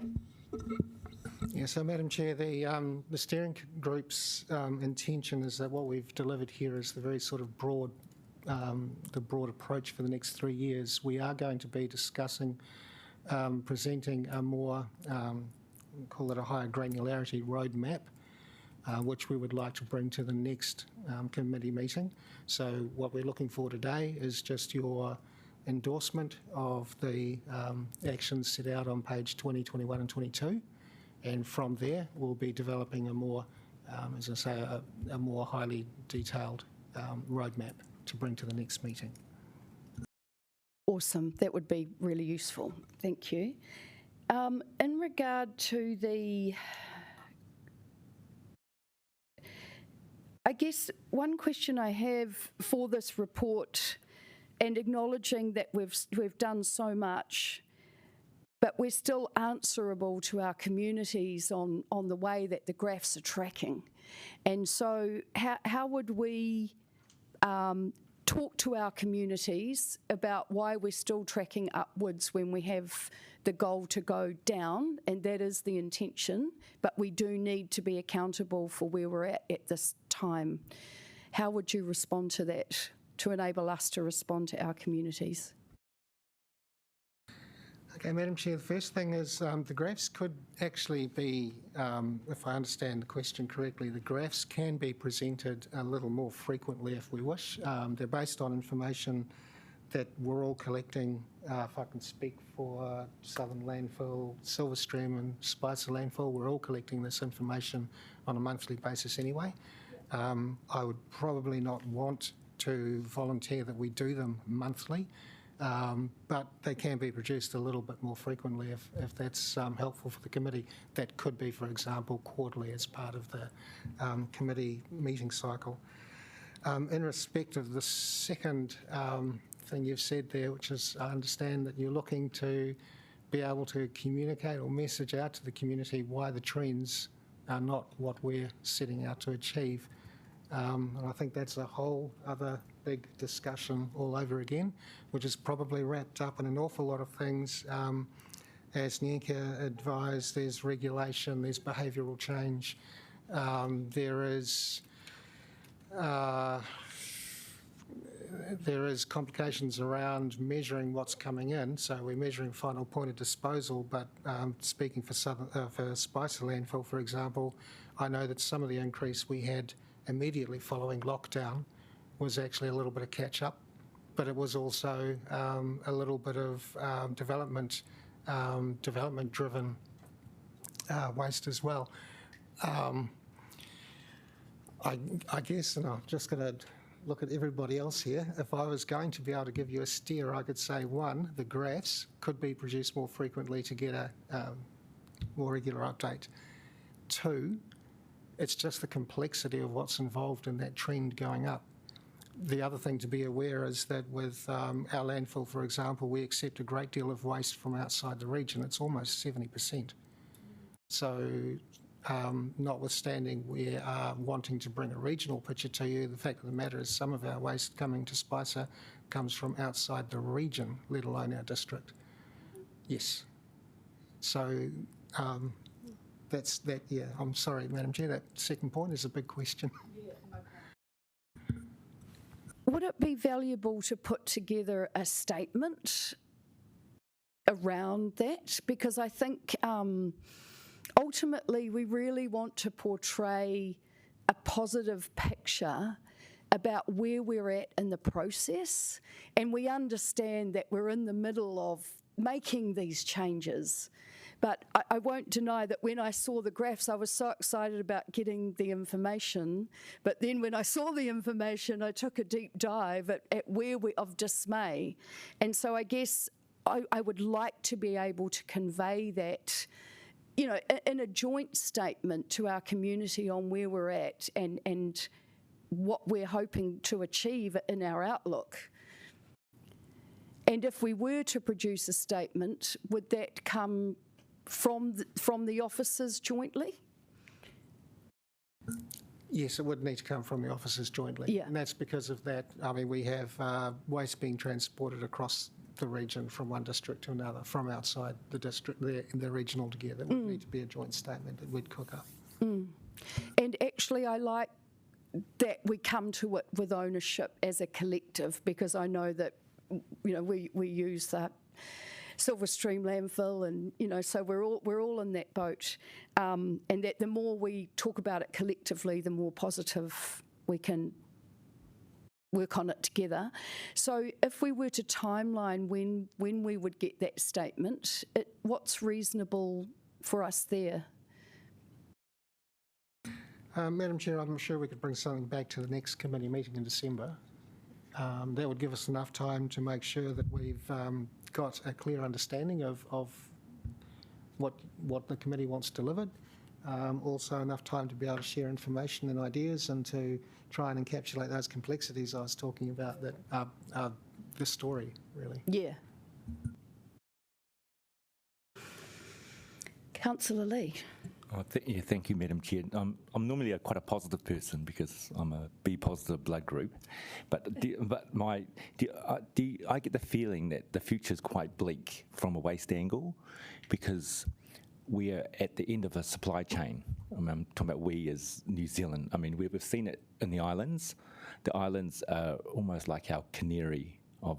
Yeah, so Madam Chair, the steering group's intention is that what we've delivered here is the very sort of broad approach for the next 3 years. We are going to be discussing, presenting a more, call it a higher granularity roadmap, which we would like to bring to the next committee meeting. So what we're looking for today is just your endorsement of the actions set out on page 20, 21 and 22. And from there, we'll be developing a more, as I say, a more highly detailed roadmap to bring to the next meeting. Awesome. That would be really useful. Thank you. In regard to the, I guess one question I have for this report, and acknowledging that we've done so much, but we're still answerable to our communities on the way that the graphs are tracking. And so how would we talk to our communities about why we're still tracking upwards when we have the goal to go down, and that is the intention, but we do need to be accountable for where we're at this time. How would you respond to that to enable us to respond to our communities? Okay, Madam Chair, the first thing is the graphs could actually be, if I understand the question correctly, the graphs can be presented a little more frequently if we wish. They're based on information that we're all collecting, if I can speak for Southern Landfill, Silverstream and Spicer Landfill, we're all collecting this information on a monthly basis anyway. I would probably not want to volunteer that we do them monthly. But they can be produced a little bit more frequently if that's helpful for the committee. That could be, for example, quarterly as part of the committee meeting cycle. In respect of the second thing you've said there, which is I understand that you're looking to be able to communicate or message out to the community why the trends are not what we're setting out to achieve. And I think that's a whole other big discussion all over again, which is probably wrapped up in an awful lot of things. As Nyanka advised, there's regulation, there's behavioural change, there is complications around measuring what's coming in. So we're measuring final point of disposal, but speaking for Spicer Landfill, for example, I know that some of the increase we had immediately following lockdown was actually a little bit of catch-up, but it was also a little bit of development-driven waste as well. I guess, and I'm just going to look at everybody else here, if I was going to be able to give you a steer, I could say, one, the graphs could be produced more frequently to get a more regular update. Two, it's just the complexity of what's involved in that trend going up. The other thing to be aware is that with our landfill, for example, we accept a great deal of waste from outside the region. It's almost 70%. So notwithstanding we are wanting to bring a regional picture to you, the fact of the matter is some of our waste coming to Spicer comes from outside the region, let alone our district. Yes. So that's that, yeah, I'm sorry, Madam Chair, that second point is a big question. Would it be valuable to put together a statement around that? Because I think ultimately we really want to portray a positive picture about where we're at in the process, and we understand that we're in the middle of making these changes. But I won't deny that when I saw the graphs, I was so excited about getting the information. But then when I saw the information, I took a deep dive at where we of dismay. And so I guess I would like to be able to convey that, you know, in a joint statement to our community on where we're at and what we're hoping to achieve in our outlook. And if we were to produce a statement, would that come from the officers jointly? Yes, it would need to come from the officers jointly. Yeah. And that's because of that. I mean, we have waste being transported across the region from one district to another, from outside the district, the region altogether. It would need to be a joint statement that we'd cook up. And actually, I like that we come to it with ownership as a collective, because I know that, we use that Silver Stream landfill, and so we're all in that boat, and that the more we talk about it collectively, the more positive we can work on it together. So if we were to timeline when we would get that statement, what's reasonable for us there? Madam Chair, I'm sure we could bring something back to the next committee meeting in December. That would give us enough time to make sure that we've got a clear understanding of what the committee wants delivered. Also enough time to be able to share information and ideas and to try and encapsulate those complexities I was talking about that are this story, really. Yeah. Councillor Lee. Oh, thank you, Madam Chair. I'm normally quite a positive person because I'm a B positive blood group, but I get the feeling that the future is quite bleak from a waste angle, because we're at the end of a supply chain. I'm talking about we as New Zealand. I mean, we've seen it in the islands. The islands are almost like our canary of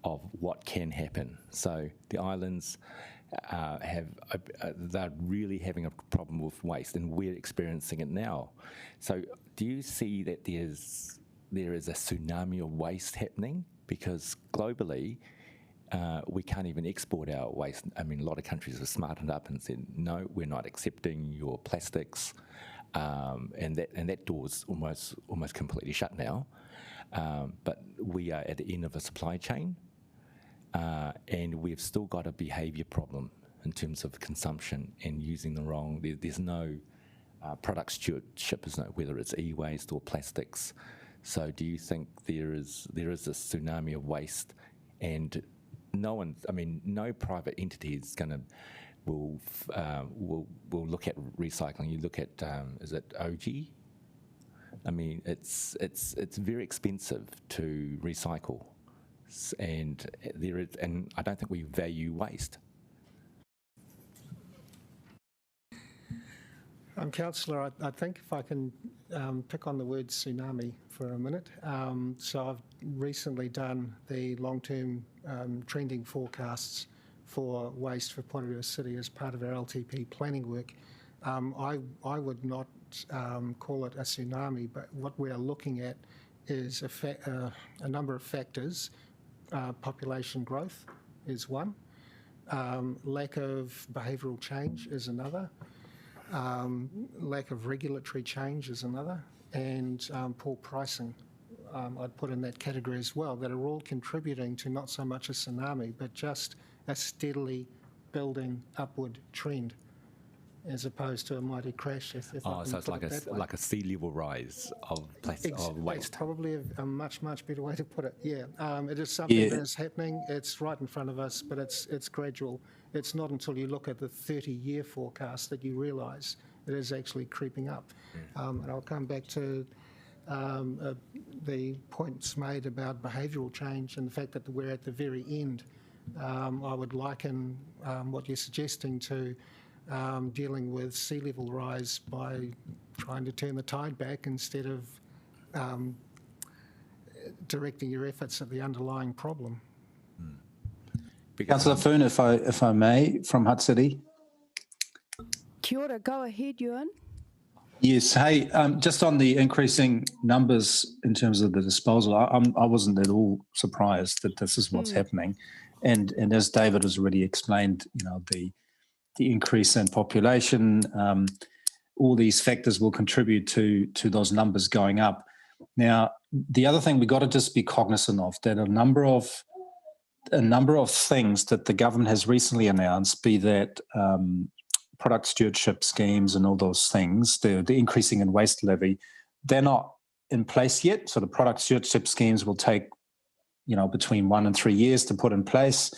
what can happen. So the islands they're really having a problem with waste, and we're experiencing it now. So do you see that there is a tsunami of waste happening? Because globally, we can't even export our waste. I mean, a lot of countries have smartened up and said, no, we're not accepting your plastics, and that door's almost completely shut now. But we are at the end of a supply chain. And we've still got a behaviour problem in terms of consumption and using the wrong. There's no product stewardship, whether it's e-waste or plastics. So, do you think there is a tsunami of waste, and no private entity will look at recycling? You look at is it OG? I mean, it's very expensive to recycle. And I don't think we value waste. Councillor, I think if I can pick on the word tsunami for a minute. So I've recently done the long-term trending forecasts for waste for Porirua City as part of our LTP planning work. I would not call it a tsunami, but what we are looking at is a number of factors. Population growth is one, lack of behavioural change is another, lack of regulatory change is another, and poor pricing I'd put in that category as well, that are all contributing to not so much a tsunami but just a steadily building upward trend, as opposed to a mighty crash. If so it's like a sea level rise of of waste. That's probably a much better way to put it. Yeah, it is something that is happening. It's right in front of us, but it's gradual. It's not until you look at the 30-year forecast that you realise it is actually creeping up. And I'll come back to the points made about behavioural change and the fact that we're at the very end. I would liken what you're suggesting to dealing with sea level rise by trying to turn the tide back instead of directing your efforts at the underlying problem. Councillor Foon, if I may, from Hutt City. Kia ora, go ahead, Ewan. Yes, hey, just on the increasing numbers in terms of the disposal, I wasn't at all surprised that this is what's happening. And as David has already explained, the increase in population, all these factors will contribute to those numbers going up. Now, the other thing we've got to just be cognizant of, that a number of things that the government has recently announced, be that product stewardship schemes and all those things, the increasing in waste levy, they're not in place yet. So the product stewardship schemes will take, between 1 and 3 years to put in place.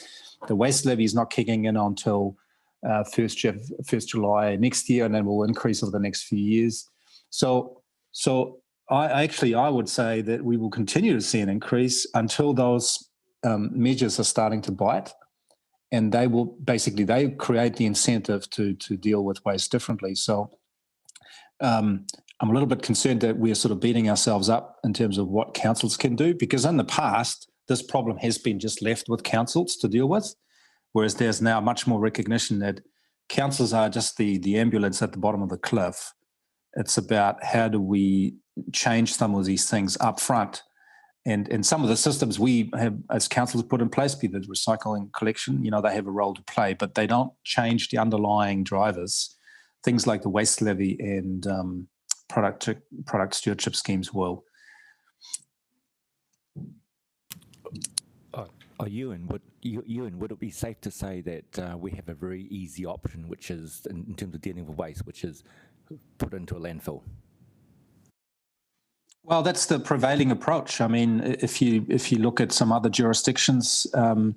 The waste levy is not kicking in until 1st July next year, and then will increase over the next few years. So I would say that we will continue to see an increase until those measures are starting to bite, and they create the incentive to deal with waste differently. So I'm a little bit concerned that we're sort of beating ourselves up in terms of what councils can do, because in the past, this problem has been just left with councils to deal with, whereas there's now much more recognition that councils are just the ambulance at the bottom of the cliff. It's about how do we change some of these things up front. And some of the systems we have as councils put in place, be the recycling collection, they have a role to play, but they don't change the underlying drivers. Things like the waste levy and product stewardship schemes will. Ewan, would it be safe to say that we have a very easy option, which is, in terms of dealing with waste, which is put into a landfill? Well, that's the prevailing approach. I mean, if you look at some other jurisdictions, they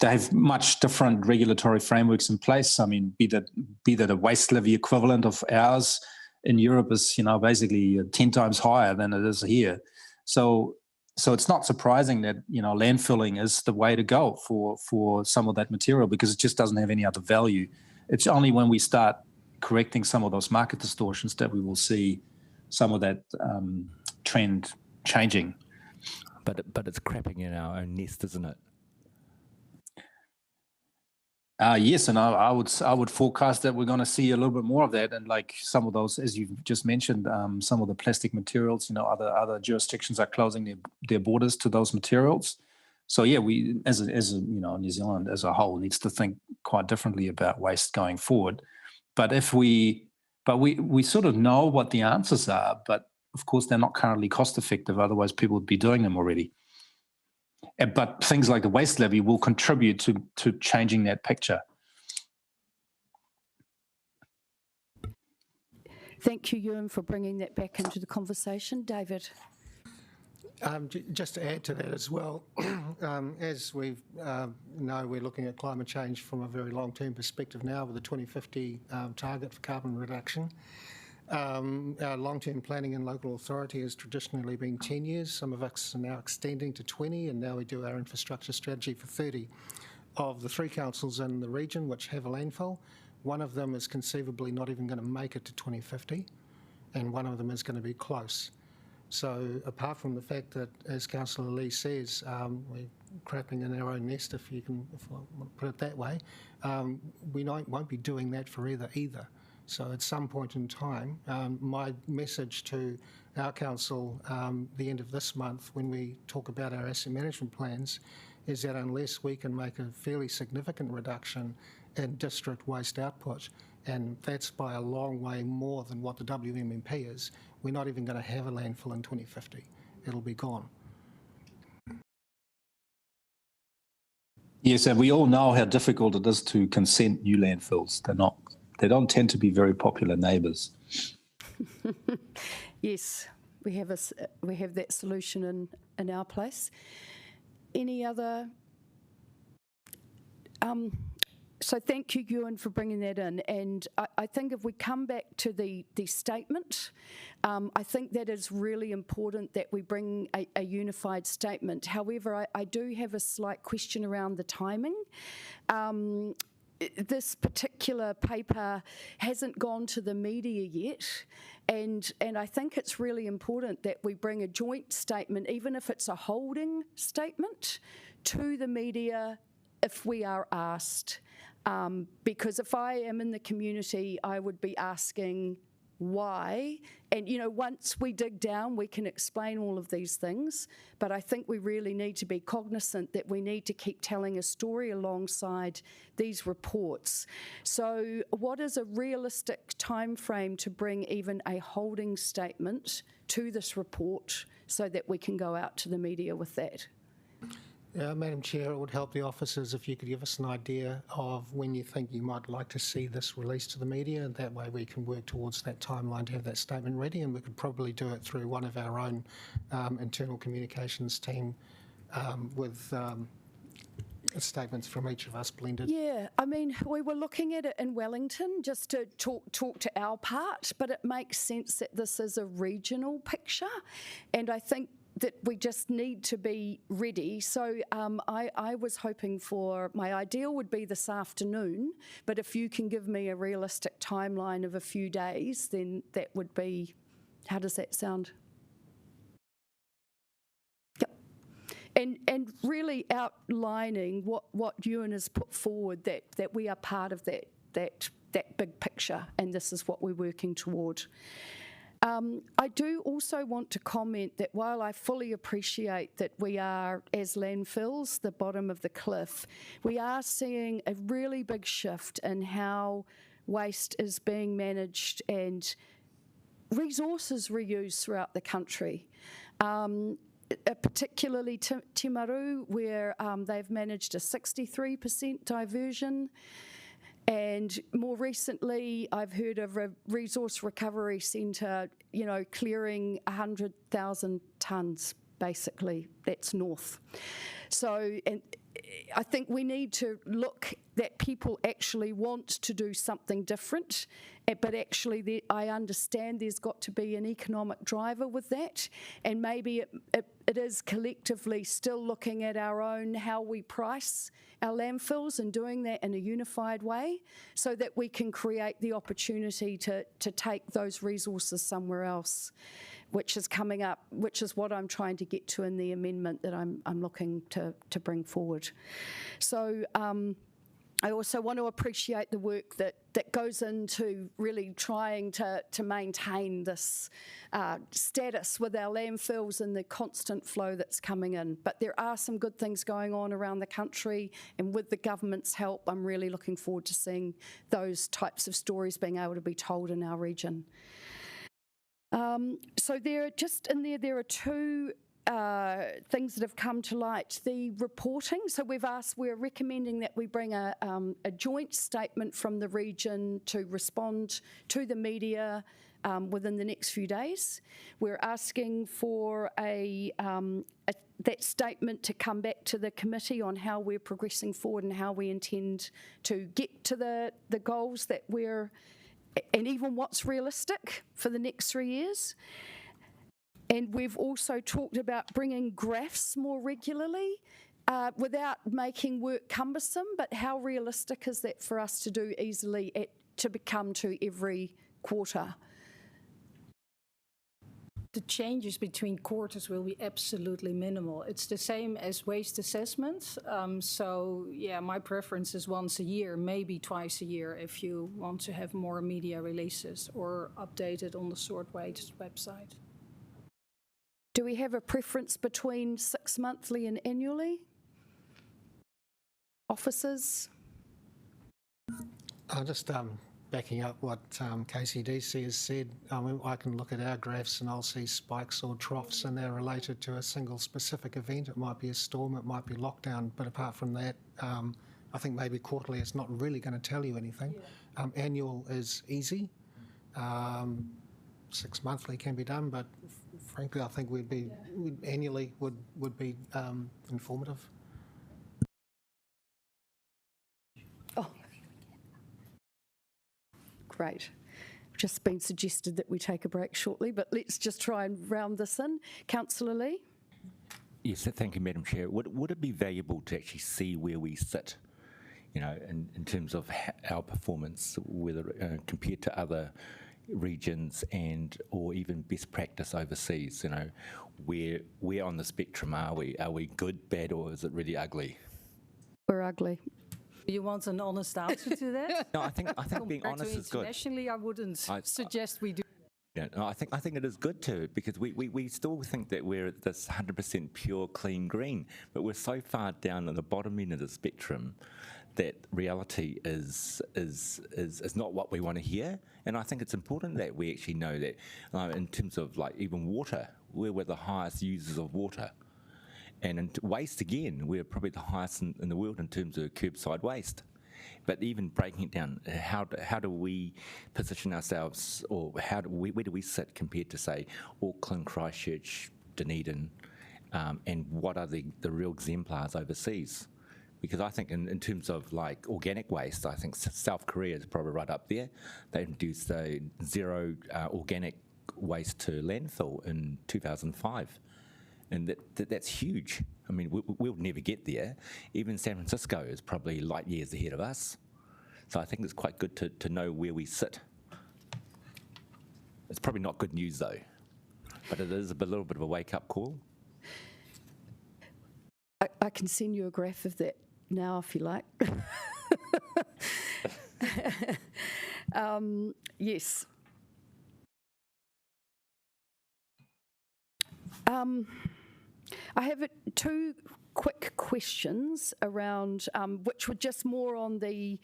have much different regulatory frameworks in place. I mean, be that a waste levy equivalent of ours in Europe is, basically 10 times higher than it is here. So it's not surprising that, landfilling is the way to go for some of that material, because it just doesn't have any other value. It's only when we start correcting some of those market distortions that we will see some of that trend changing. But it's crapping in our own nest, isn't it? Yes, and I would forecast that we're going to see a little bit more of that, and like some of those, as you've just mentioned, some of the plastic materials. Other jurisdictions are closing their borders to those materials. So yeah, we as New Zealand as a whole needs to think quite differently about waste going forward. But we sort of know what the answers are, but of course they're not currently cost effective. Otherwise, people would be doing them already. But things like the waste levy will contribute to changing that picture. Thank you, Ewan, for bringing that back into the conversation. David? Just to add to that as well, as we know, we're looking at climate change from a very long-term perspective now with the 2050 target for carbon reduction. Our long-term planning and local authority has traditionally been 10 years. Some of us are now extending to 20, and now we do our infrastructure strategy for 30. Of the 3 councils in the region which have a landfill, one of them is conceivably not even going to make it to 2050, and one of them is going to be close. So apart from the fact that, as Councillor Lee says, we're crapping in our own nest, if I want to put it that way, we won't be doing that forever either. So at some point in time, my message to our council the end of this month, when we talk about our asset management plans, is that unless we can make a fairly significant reduction in district waste output, and that's by a long way more than what the WMMP is, we're not even going to have a landfill in 2050. It'll be gone. Yes, and we all know how difficult it is to consent new landfills. They don't tend to be very popular neighbours. Yes, we have that solution in our place. Any other? So thank you, Ewan, for bringing that in. And I think if we come back to the statement, I think that is really important that we bring a unified statement. However, I do have a slight question around the timing. This particular paper hasn't gone to the media yet, and I think it's really important that we bring a joint statement, even if it's a holding statement, to the media if we are asked. Because if I am in the community, I would be asking why. And, once we dig down, we can explain all of these things. But I think we really need to be cognizant that we need to keep telling a story alongside these reports. So what is a realistic time frame to bring even a holding statement to this report so that we can go out to the media with that? Madam Chair, it would help the officers if you could give us an idea of when you think you might like to see this released to the media, and that way we can work towards that timeline to have that statement ready, and we could probably do it through one of our own internal communications team with statements from each of us blended. Yeah, I mean, we were looking at it in Wellington just to talk to our part, but it makes sense that this is a regional picture, and I think that we just need to be ready. So I was hoping for, my ideal would be this afternoon, but if you can give me a realistic timeline of a few days, then that would be, how does that sound? And really outlining what Ewan has put forward, that we are part of that big picture, and this is what we're working toward. I do also want to comment that while I fully appreciate that we are, as landfills, the bottom of the cliff, we are seeing a really big shift in how waste is being managed and resources reused throughout the country. Particularly Timaru, where they've managed a 63% diversion. And more recently, I've heard of a resource recovery centre, clearing 100,000 tonnes, basically. That's north. So, and I think we need to look that people actually want to do something different, but actually I understand there's got to be an economic driver with that, and maybe it is collectively still looking at our own, how we price our landfills and doing that in a unified way so that we can create the opportunity to take those resources somewhere else, which is coming up, which is what I'm trying to get to in the amendment that I'm looking to bring forward. So I also want to appreciate the work that goes into really trying to maintain this status with our landfills and the constant flow that's coming in. But there are some good things going on around the country, and with the government's help, I'm really looking forward to seeing those types of stories being able to be told in our region. So there are two things that have come to light. The reporting, so we're recommending that we bring a joint statement from the region to respond to the media within the next few days. We're asking for that statement to come back to the committee on how we're progressing forward and how we intend to get to the goals that and even what's realistic for the next 3 years. And we've also talked about bringing graphs more regularly without making work cumbersome, but how realistic is that for us to do easily to become to every quarter? The changes between quarters will be absolutely minimal. It's the same as waste assessment. So yeah, my preference is once a year, maybe twice a year if you want to have more media releases or updated on the Sort Waste website. Do we have a preference between 6 monthly and annually? Officers? Just backing up what KCDC has said, I can look at our graphs and I'll see spikes or troughs, and they're related to a single specific event. It might be a storm, it might be lockdown, but apart from that, I think maybe quarterly is not really going to tell you anything. Yeah. Annual is easy. 6 monthly can be done, but frankly, I think annually would be informative. Oh, great. Just been suggested that we take a break shortly, but let's just try and round this in. Councillor Lee? Yes, thank you, Madam Chair. Would it be valuable to actually see where we sit, in terms of our performance, whether compared to other regions or even best practice overseas? Where on the spectrum are we? Are we good, bad, or is it really ugly? We're ugly. You want an honest answer to that? No, I think being honest is good. Internationally, I wouldn't suggest we do. Yeah, no, I think it is good too, because we still think that we're at this 100% pure, clean green, but we're so far down at the bottom end of the spectrum that reality is not what we want to hear. And I think it's important that we actually know that in terms of even water, we're the highest users of water. And in waste, again, we're probably the highest in the world in terms of curbside waste. But even breaking it down, how do we position ourselves, or where do we sit compared to, say, Auckland, Christchurch, Dunedin, and what are the real exemplars overseas? Because I think in terms of organic waste, I think South Korea is probably right up there. They introduced zero organic waste to landfill in 2005. And that's huge. I mean, we'll never get there. Even San Francisco is probably light years ahead of us. So I think it's quite good to know where we sit. It's probably not good news, though, but it is a little bit of a wake-up call. I can send you a graph of that now, if you like. Yes. I have two quick questions around, which were just more on the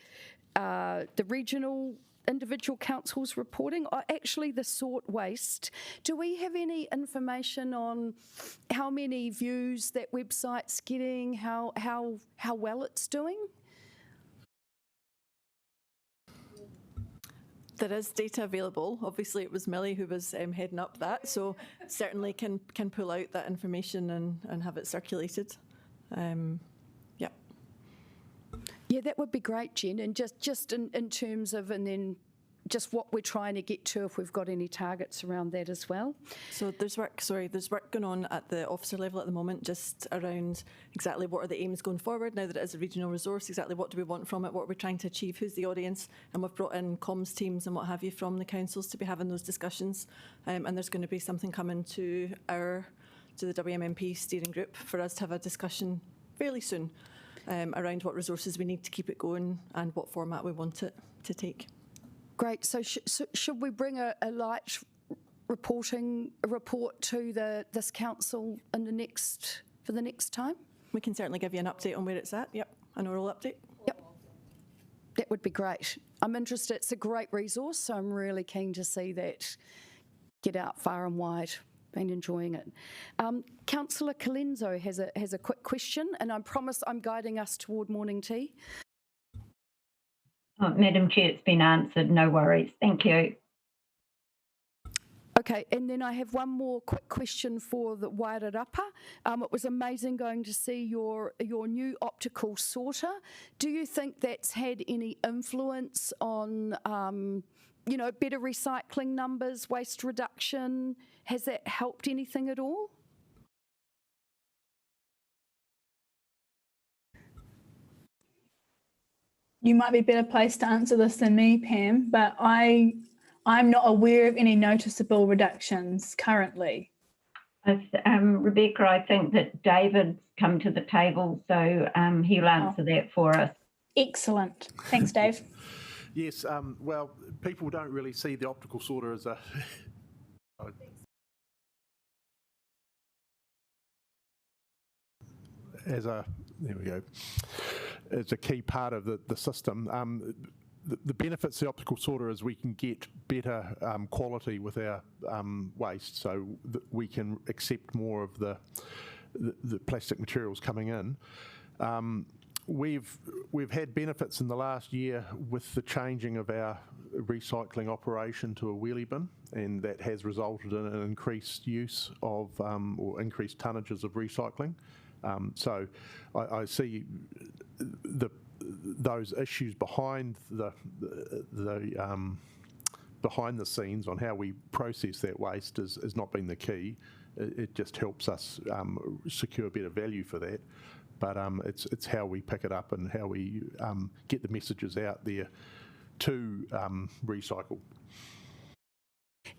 regional individual councils reporting. Actually, the sort waste. Do we have any information on how many views that website's getting? How well it's doing? There is data available. Obviously, it was Millie who was heading up that, so certainly can pull out that information and have it circulated. Yeah. Yeah, that would be great, Jen. And just in terms of, and then just what we're trying to get to, if we've got any targets around that as well. So there's work going on at the officer level at the moment, just around exactly what are the aims going forward now that it is a regional resource, exactly what do we want from it, what are we trying to achieve, who's the audience, and we've brought in comms teams and what have you from the councils to be having those discussions, and there's going to be something coming to the WMMP steering group for us to have a discussion fairly soon around what resources we need to keep it going and what format we want it to take. Great. So should we bring a light report to this council in for the next time? We can certainly give you an update on where it's at. Yep, an oral update. Yep, that would be great. I'm interested. It's a great resource, so I'm really keen to see that get out far and wide. Been enjoying it. Councillor Colenso has a quick question, and I promise I'm guiding us toward morning tea. Madam Chair, it's been answered. No worries. Thank you. Okay, and then I have one more quick question for the Wairarapa. It was amazing going to see your new optical sorter. Do you think that's had any influence on, better recycling numbers, waste reduction? Has that helped anything at all? You might be better placed to answer this than me, Pam, but I'm not aware of any noticeable reductions currently. Rebecca, I think that David's come to the table, so he'll answer that for us. Excellent. Thanks, Dave. Yes, well, people don't really see the optical sorter as a... there we go, as a key part of the system. The benefits of the optical sorter is we can get better quality with our waste, so that we can accept more of the plastic materials coming in. We've had benefits in the last year with the changing of our recycling operation to a wheelie bin, and that has resulted in an increased use of or increased tonnages of recycling. So I see those issues behind the scenes on how we process that waste has not been the key. It just helps us secure better value for that. But it's how we pick it up and how we get the messages out there to recycle.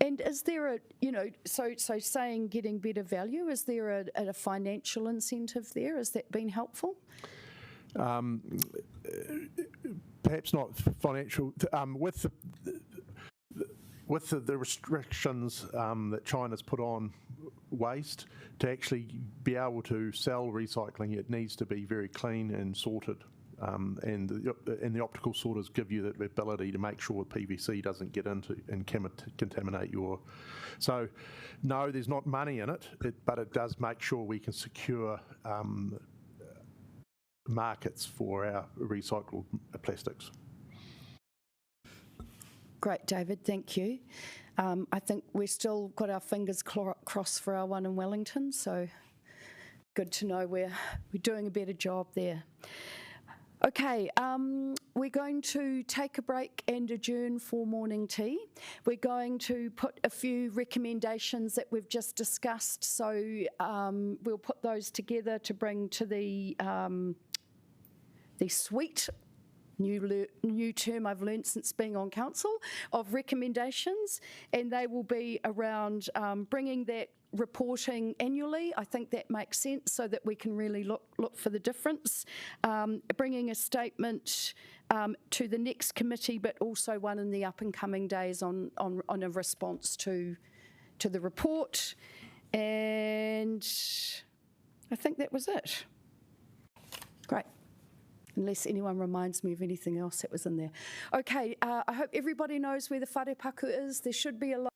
And is there so saying getting better value, is there a financial incentive there? Has that been helpful? Perhaps not financial. With the restrictions that China's put on waste, to actually be able to sell recycling, it needs to be very clean and sorted. And the optical sorters give you the ability to make sure PVC doesn't get into and contaminate your... So, no, there's not money in it, but it does make sure we can secure markets for our recycled plastics. Great, David, thank you. I think we've still got our fingers crossed for our one in Wellington, so good to know we're doing a better job there. Okay, we're going to take a break and adjourn for morning tea. We're going to put a few recommendations that we've just discussed, so we'll put those together to bring to the suite, new term I've learned since being on council, of recommendations, and they will be around bringing that reporting annually. I think that makes sense so that we can really look for the difference. Bringing a statement to the next committee, but also one in the up and coming days on a response to the report. And I think that was it. Great. Unless anyone reminds me of anything else that was in there. Okay, I hope everybody knows where the wharepaku is. There should be a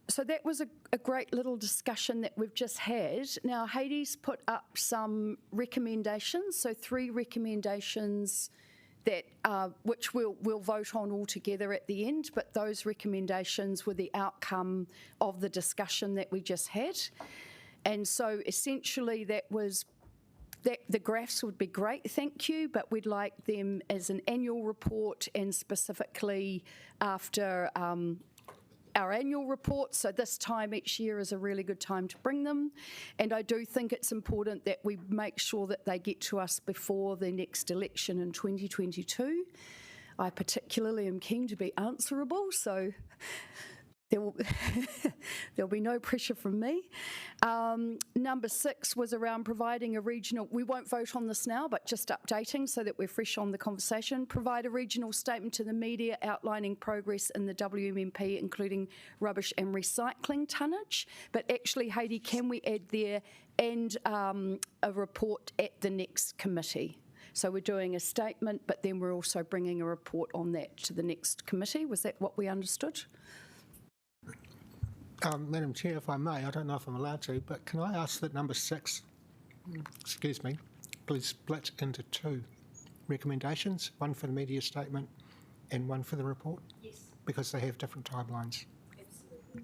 So that was a great little discussion that we've just had. Now, Heidi's put up some recommendations, so 3 recommendations that which we'll vote on all together at the end, but those recommendations were the outcome of the discussion that we just had. And so essentially that was that the graphs would be great, thank you, but we'd like them as an annual report and specifically after our annual report, so this time each year is a really good time to bring them. And I do think it's important that we make sure that they get to us before the next election in 2022. I particularly am keen to be answerable, so there'll be no pressure from me. Number 6 was around providing a regional, we won't vote on this now, but just updating so that we're fresh on the conversation. Provide a regional statement to the media outlining progress in the WMP, including rubbish and recycling tonnage. But actually, Heidi, can we add there and a report at the next committee? So we're doing a statement, but then we're also bringing a report on that to the next committee. Was that what we understood? Madam Chair, if I may, I don't know if I'm allowed to, but can I ask that number 6, excuse me, please split into 2 recommendations, one for the media statement and one for the report? Yes. Because they have different timelines. Absolutely.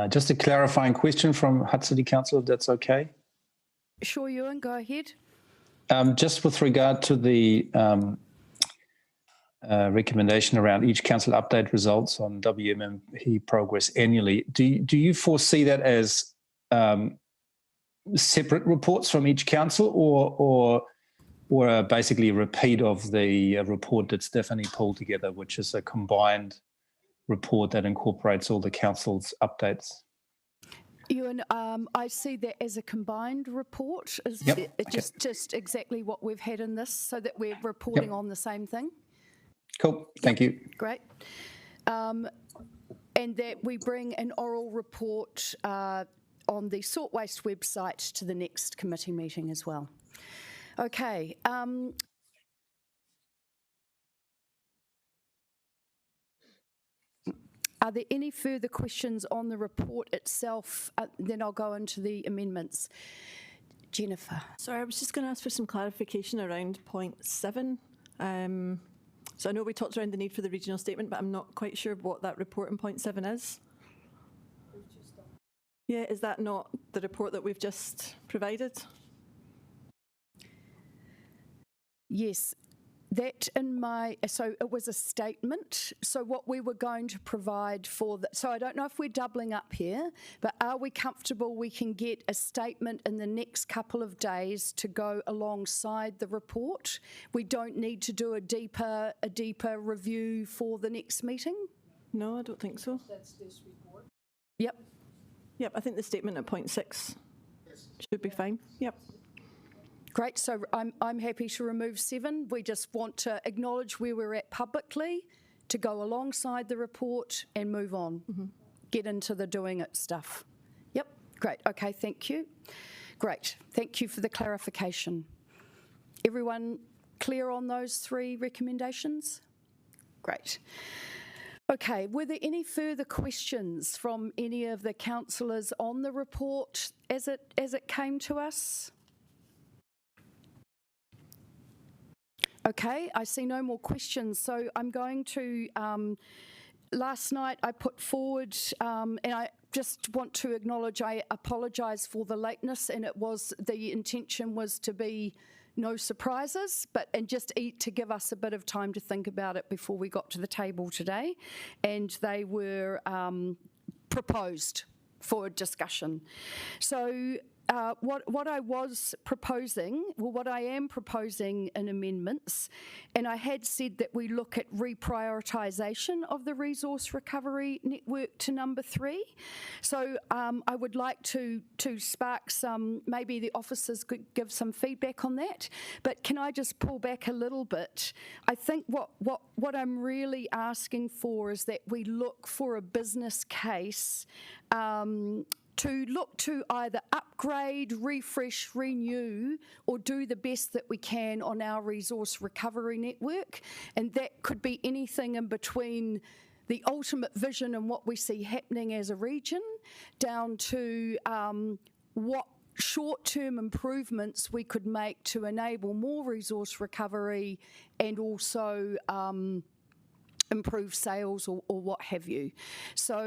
Just a clarifying question from Hutt City Council, if that's okay. Sure, Ewan, go ahead. Just with regard to the recommendation around each council update results on WMP progress annually, do you foresee that as separate reports from each council or basically a repeat of the report that Stephanie pulled together, which is a combined report that incorporates all the council's updates? Ewan, I see that as a combined report. Just exactly what we've had in this, so that we're reporting on the same thing. Cool, thank you. Great. And that we bring an oral report on the sort waste website to the next committee meeting as well. Okay. Are there any further questions on the report itself? Then I'll go into the amendments. Jennifer. Sorry, I was just going to ask for some clarification around point 7. So I know we talked around the need for the regional statement, but I'm not quite sure what that report in point 7 is. Yeah, is that not the report that we've just provided? Yes. That so it was a statement. So what we were going to provide for so I don't know if we're doubling up here, but are we comfortable we can get a statement in the next couple of days to go alongside the report? We don't need to do a deeper review for the next meeting? No, I don't think so. That's this report. Yep. Yep, I think the statement at point 6 should be fine. Yep. Great, so I'm happy to remove 7. We just want to acknowledge where we're at publicly, to go alongside the report and move on. Mm-hmm. Get into the doing it stuff. Yep, great, okay, thank you. Great, thank you for the clarification. Everyone clear on those 3 recommendations? Great. Okay, were there any further questions from any of the councillors on the report as it came to us? Okay, I see no more questions, so I'm going to, last night I put forward, and I just want to acknowledge I apologise for the lateness, and the intention was to be no surprises, and just to give us a bit of time to think about it before we got to the table today, and they were proposed for discussion. So what I was proposing, what I am proposing in amendments, and I had said that we look at reprioritisation of the resource recovery network to number 3. So I would like to spark some, maybe the officers could give some feedback on that, but can I just pull back a little bit? I think what I'm really asking for is that we look for a business case to look to either upgrade, refresh, renew, or do the best that we can on our resource recovery network. And that could be anything in between the ultimate vision and what we see happening as a region, down to what short-term improvements we could make to enable more resource recovery and also improve sales or what have you. So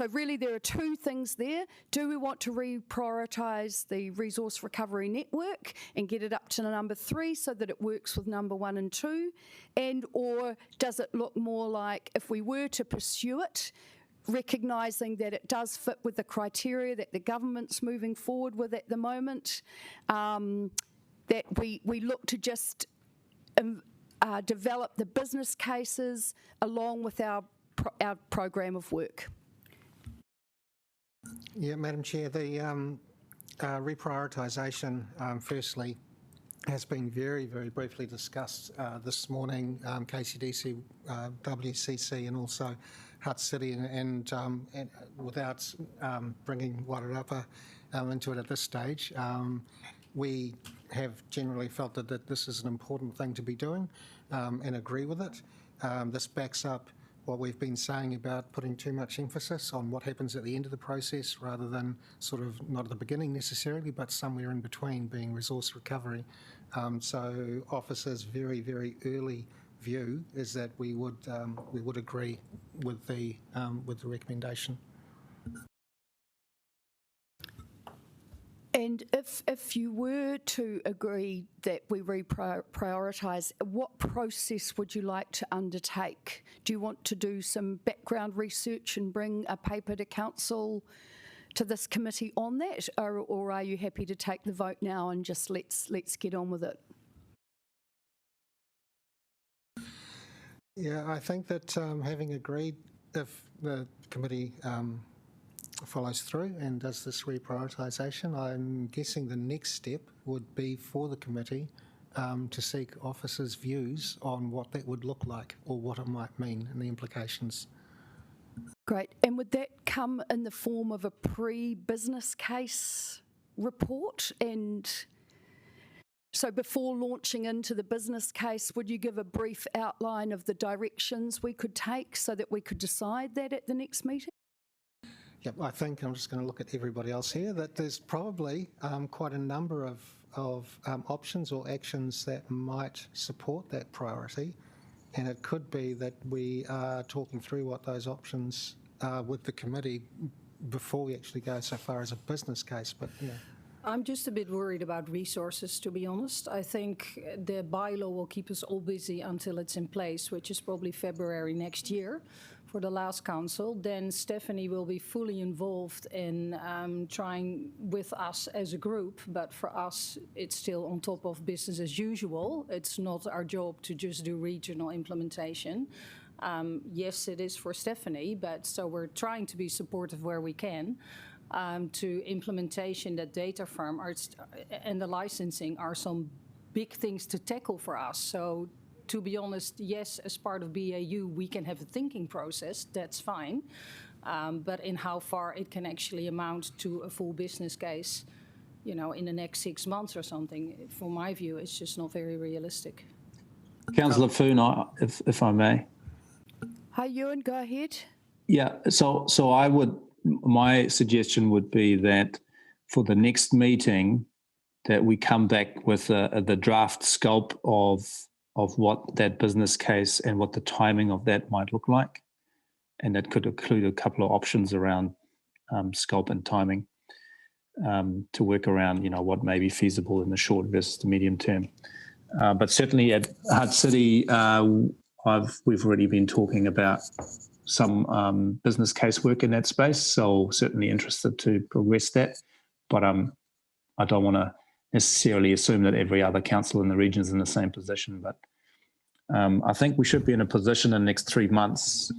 really there are two things there. Do we want to reprioritise the resource recovery network and get it up to number 3 so that it works with number 1 and 2? And or does it look more like, if we were to pursue it, recognising that it does fit with the criteria that the government's moving forward with at the moment, that we look to just develop the business cases along with our program of work? Yeah, Madam Chair, the reprioritisation, firstly, has been very, very briefly discussed this morning, KCDC, WCC, and also Hutt City, and without bringing Wairarapa into it at this stage, we have generally felt that this is an important thing to be doing and agree with it. This backs up what we've been saying about putting too much emphasis on what happens at the end of the process rather than sort of not at the beginning necessarily, but somewhere in between, being resource recovery. So Officer's very, very early view is that we would agree with the recommendation. And if you were to agree that we reprioritise, what process would you like to undertake? Do you want to do some background research and bring a paper to council, to this committee on that, or are you happy to take the vote now and just let's get on with it? Yeah, I think that having agreed, if the committee follows through and does this reprioritisation, I'm guessing the next step would be for the committee to seek officers' views on what that would look like or what it might mean and the implications. Great. And would that come in the form of a pre-business case report? And so before launching into the business case, would you give a brief outline of the directions we could take so that we could decide that at the next meeting? Yep, I think I'm just going to look at everybody else here, that there's probably quite a number of options or actions that might support that priority. And it could be that we are talking through what those options are with the committee before we actually go so far as a business case. But yeah. I'm just a bit worried about resources, to be honest. I think the bylaw will keep us all busy until it's in place, which is probably February next year for the last council. Then Stephanie will be fully involved in trying with us as a group, but for us, it's still on top of business as usual. It's not our job to just do regional implementation. Yes, it is for Stephanie, but so we're trying to be supportive where we can. To implementation, that data farm and the licensing are some big things to tackle for us. So to be honest, yes, as part of BAU, we can have a thinking process, that's fine. But in how far it can actually amount to a full business case, you know, in the next 6 months or something, from my view, it's just not very realistic. Councillor Foon, if I may. Hi, Ewan, go ahead. Yeah, so my suggestion would be that for the next meeting, that we come back with the draft scope of what that business case and what the timing of that might look like. And that could include a couple of options around scope and timing to work around, you know, what may be feasible in the short versus the medium term. But certainly at Hutt City, we've already been talking about some business case work in that space, so certainly interested to progress that. But I don't want to necessarily assume that every other council in the region is in the same position, but I think we should be in a position in the next 3 months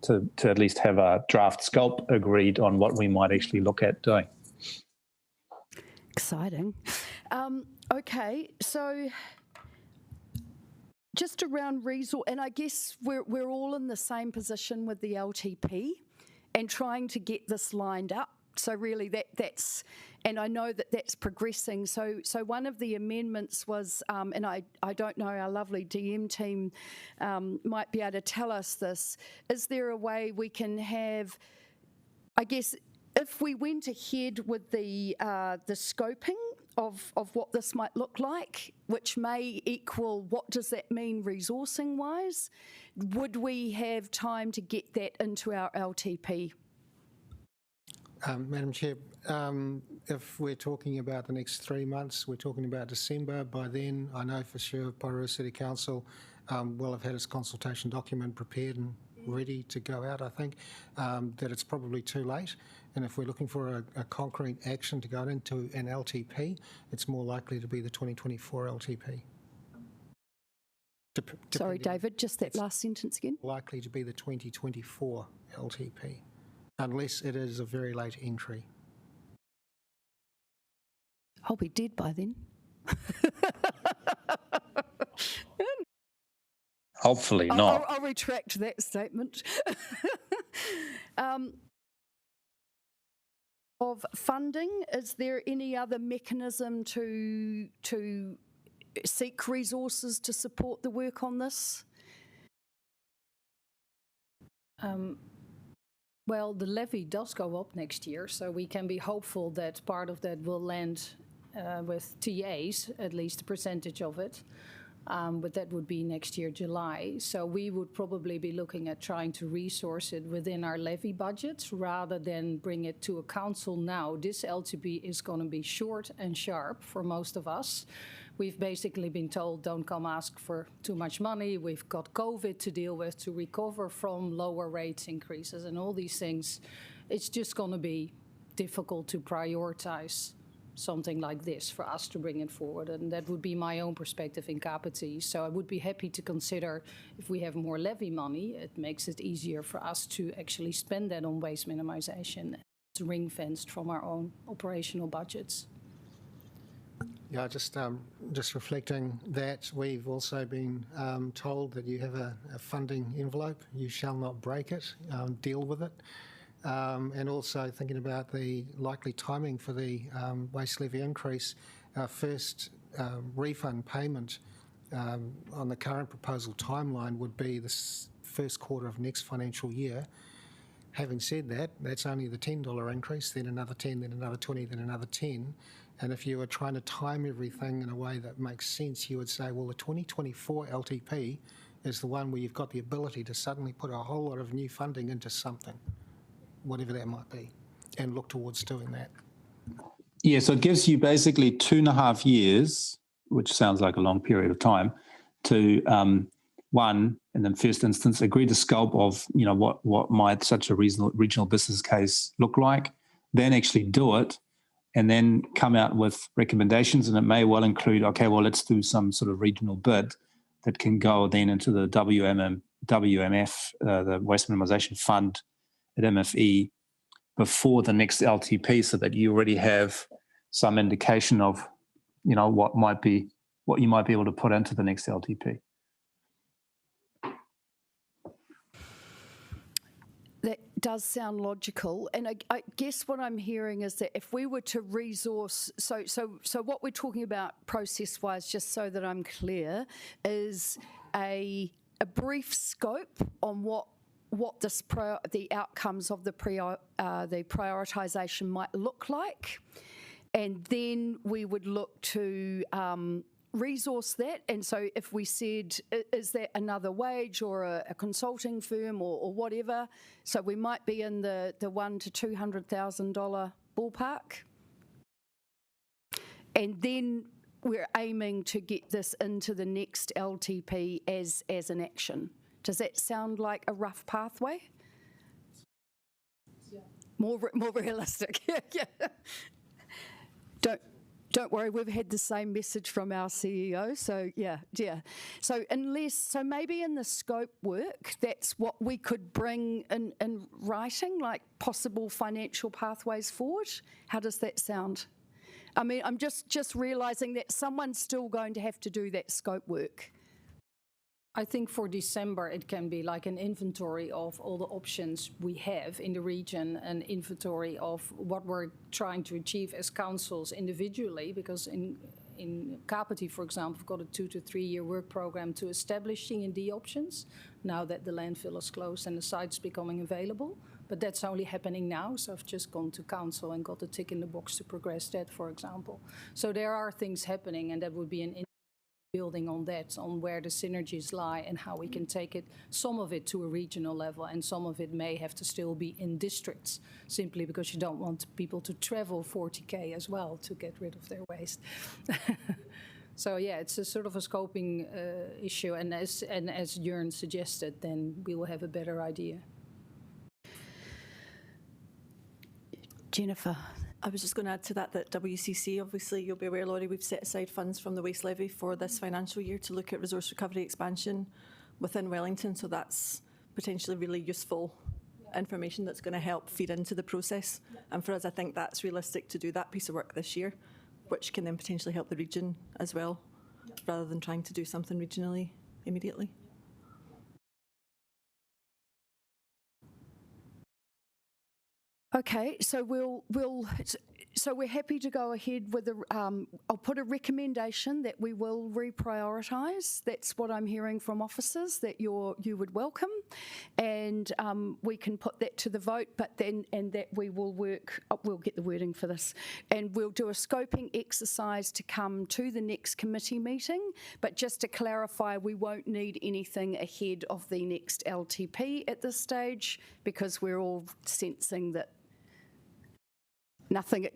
to at least have a draft scope agreed on what we might actually look at doing. Exciting. Okay, so just around resource, and I guess we're all in the same position with the LTP, and trying to get this lined up. So really that's, and I know that that's progressing. So one of the amendments was, and I don't know, our lovely DM team might be able to tell us this, is there a way we can have, I guess, if we went ahead with the scoping of what this might look like, which may equal what does that mean resourcing-wise, would we have time to get that into our LTP? Madam Chair, if we're talking about the next 3 months, we're talking about December. By then, I know for sure Porirua City Council will have had its consultation document prepared and ready to go out, I think, that it's probably too late. And if we're looking for a concrete action to go into an LTP, it's more likely to be the 2024 LTP. Sorry, David, just that last sentence again. Likely to be the 2024 LTP, unless it is a very late entry. I'll be dead by then. Hopefully not. I'll retract that statement. Of funding, is there any other mechanism to seek resources to support the work on this? Well, the levy does go up next year, so we can be hopeful that part of that will land with TAs, at least a percentage of it. But that would be next year, July. So we would probably be looking at trying to resource it within our levy budgets rather than bring it to a council now. This LTP is going to be short and sharp for most of us. We've basically been told, don't come ask for too much money. We've got COVID to deal with to recover from lower rates increases and all these things. It's just going to be difficult to prioritize something like this for us to bring it forward. And that would be my own perspective in Kāpiti. So I would be happy to consider if we have more levy money, it makes it easier for us to actually spend that on waste minimisation. It's ring-fenced from our own operational budgets. Yeah, just reflecting that we've also been told that you have a funding envelope. You shall not break it, deal with it. And also thinking about the likely timing for the waste levy increase, our first refund payment on the current proposal timeline would be the first quarter of next financial year. Having said that, that's only the $10 increase, then another 10, then another 20, then another 10. And if you were trying to time everything in a way that makes sense, you would say, well, the 2024 LTP is the one where you've got the ability to suddenly put a whole lot of new funding into something, whatever that might be, and look towards doing that. Yeah, so it gives you basically 2.5 years, which sounds like a long period of time, to one, in the first instance, agree the scope of what might such a regional business case look like, then actually do it, and then come out with recommendations. And it may well include, okay, well, let's do some sort of regional bid that can go then into the WMF, the Waste Minimisation Fund at MFE before the next LTP, so that you already have some indication of, what you might be able to put into the next LTP. That does sound logical, and I guess what I'm hearing is that if we were to resource, so what we're talking about process-wise, just so that I'm clear, is a brief scope on what the outcomes of the prioritisation might look like, and then we would look to resource that. And so if we said, is that another wage or a consulting firm or whatever, so we might be in the $100,000 to $200,000 ballpark, and then we're aiming to get this into the next LTP as an action. Does that sound like a rough pathway? Yeah. More realistic. Yeah. Don't worry, we've had the same message from our CEO. So yeah. So maybe in the scope work, that's what we could bring in writing, like possible financial pathways forward. How does that sound? I mean, I'm just realising that someone's still going to have to do that scope work. I think for December it can be like an inventory of all the options we have in the region, an inventory of what we're trying to achieve as councils individually, because in Kāpiti, for example, we've got a 2 to 3 year work program to establish C&D options now that the landfill is closed and the site's becoming available. But that's only happening now, so I've just gone to council and got a tick in the box to progress that, for example. So there are things happening, and that would be an building on that, on where the synergies lie and how we can take it, some of it to a regional level, and some of it may have to still be in districts, simply because you don't want people to travel 40k as well to get rid of their waste. So yeah, it's a sort of a scoping issue, and as Jörn suggested, then we will have a better idea. Jennifer. I was just going to add to that WCC, obviously you'll be aware, Laurie, we've set aside funds from the waste levy for this financial year to look at resource recovery expansion within Wellington, so that's potentially really useful information that's going to help feed into the process. And for us, I think that's realistic to do that piece of work this year, which can then potentially help the region as well, rather than trying to do something regionally immediately. Okay, so we're happy to go ahead with I'll put a recommendation that we will reprioritise. That's what I'm hearing from officers, that you would welcome, and we can put that to the vote. But then, and that we will work. We'll get the wording for this, and we'll do a scoping exercise to come to the next committee meeting. But just to clarify, we won't need anything ahead of the next LTP at this stage, because we're all sensing that nothing,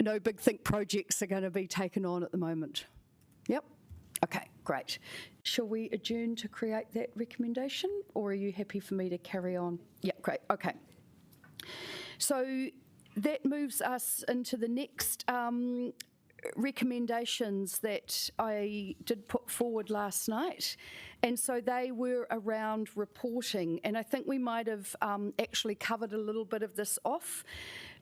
no big think projects are going to be taken on at the moment. Yep. Okay, great. Shall we adjourn to create that recommendation, or are you happy for me to carry on? Yeah, great. Okay. So that moves us into the next recommendations that I did put forward last night. And so they were around reporting, and I think we might have actually covered a little bit of this off.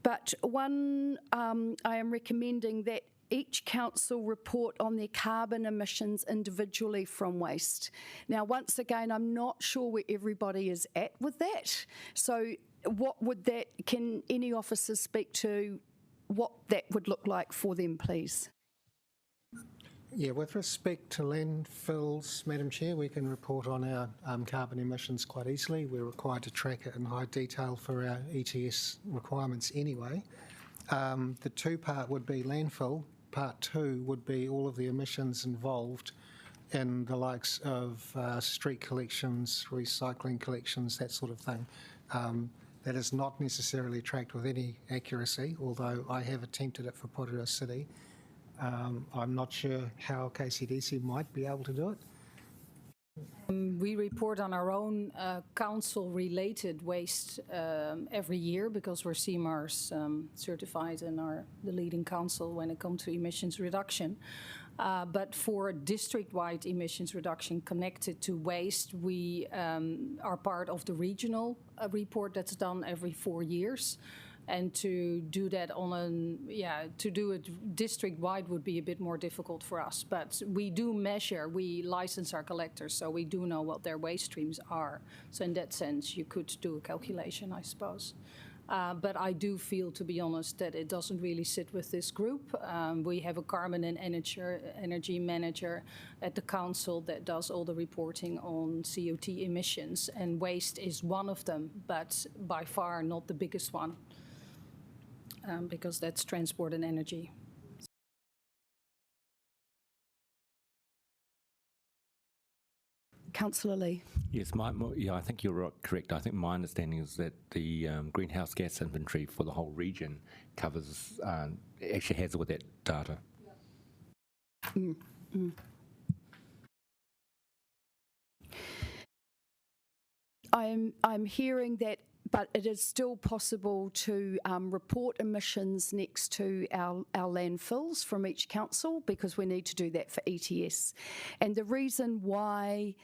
But one, I am recommending that each council report on their carbon emissions individually from waste. Now, once again, I'm not sure where everybody is at with that. So what would that, can any officers speak to what that would look like for them, please? Yeah, with respect to landfills, Madam Chair, we can report on our carbon emissions quite easily. We're required to track it in high detail for our ETS requirements anyway. The two-part would be landfill. Part two would be all of the emissions involved in the likes of street collections, recycling collections, that sort of thing. That is not necessarily tracked with any accuracy, although I have attempted it for Porirua City. I'm not sure how KCDC might be able to do it. We report on our own council-related waste every year, because we're CMARS certified and are the leading council when it comes to emissions reduction. But for district-wide emissions reduction connected to waste, we are part of the regional report that's done every 4 years. And to do that to do it district-wide would be a bit more difficult for us. But we do measure, we license our collectors, so we do know what their waste streams are. So in that sense, you could do a calculation, I suppose. But I do feel, to be honest, that it doesn't really sit with this group. We have a carbon and energy manager at the council that does all the reporting on CO2 emissions, and waste is one of them, but by far not the biggest one, because that's transport and energy. Councillor Lee. Yes, I think you're correct. I think my understanding is that the greenhouse gas inventory for the whole region covers, actually has all that data. I'm hearing that, but it is still possible to report emissions next to our landfills from each council, because we need to do that for ETS. And the reason why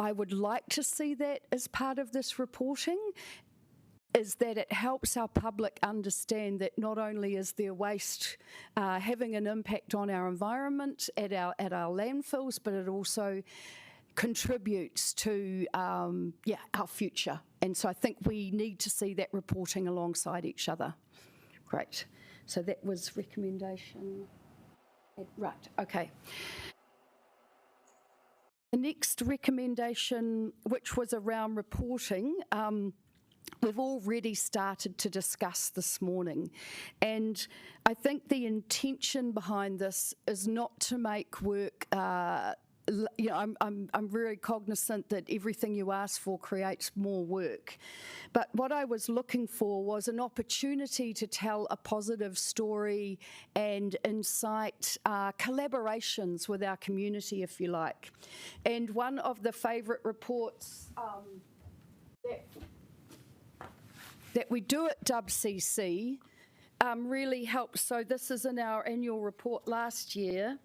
I would like to see that as part of this reporting is that it helps our public understand that not only is there waste having an impact on our environment at our landfills, but it also contributes to our future. And so I think we need to see that reporting alongside each other. Great. So that was recommendation. Right, okay. The next recommendation, which was around reporting, we've already started to discuss this morning. And I think the intention behind this is not to make work I'm very cognizant that everything you ask for creates more work. But what I was looking for was an opportunity to tell a positive story and incite collaborations with our community, if you like. And one of the favourite reports that we do at WCC really helps. So this is in our annual report last year.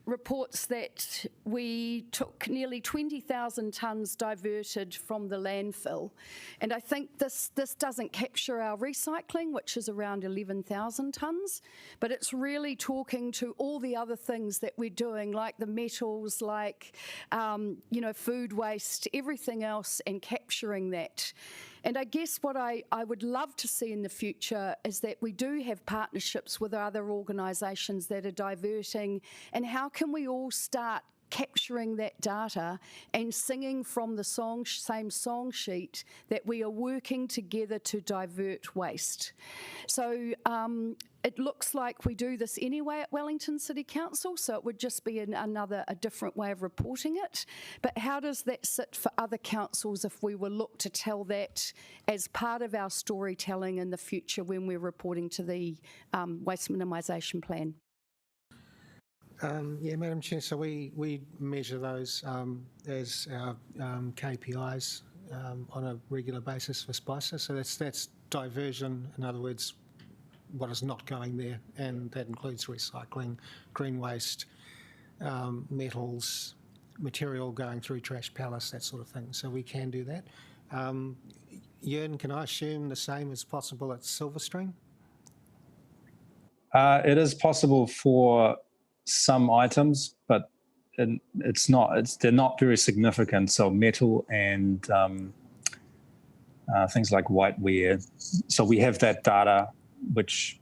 Reports that we took nearly 20,000 tonnes diverted from the landfill. And I think this doesn't capture our recycling, which is around 11,000 tonnes, but it's really talking to all the other things that we're doing, like the metals, like, food waste, everything else, and capturing that. And I guess what I would love to see in the future is that we do have partnerships with other organisations that are diverting, and how can we all start capturing that data and singing from the same song sheet that we are working together to divert waste. So it looks like we do this anyway at Wellington City Council, so it would just be a different way of reporting it. But how does that sit for other councils if we were look to tell that as part of our storytelling in the future when we're reporting to the waste minimisation plan? Madam Chair, so we measure those as our KPIs on a regular basis for SPICER. So that's diversion, in other words, what is not going there, and that includes recycling, green waste, metals, material going through trash pallets, that sort of thing. So we can do that. Jörn, can I assume the same is possible at Silverstream? It is possible for some items, but they're not very significant. So metal and things like whiteware. So we have that data, which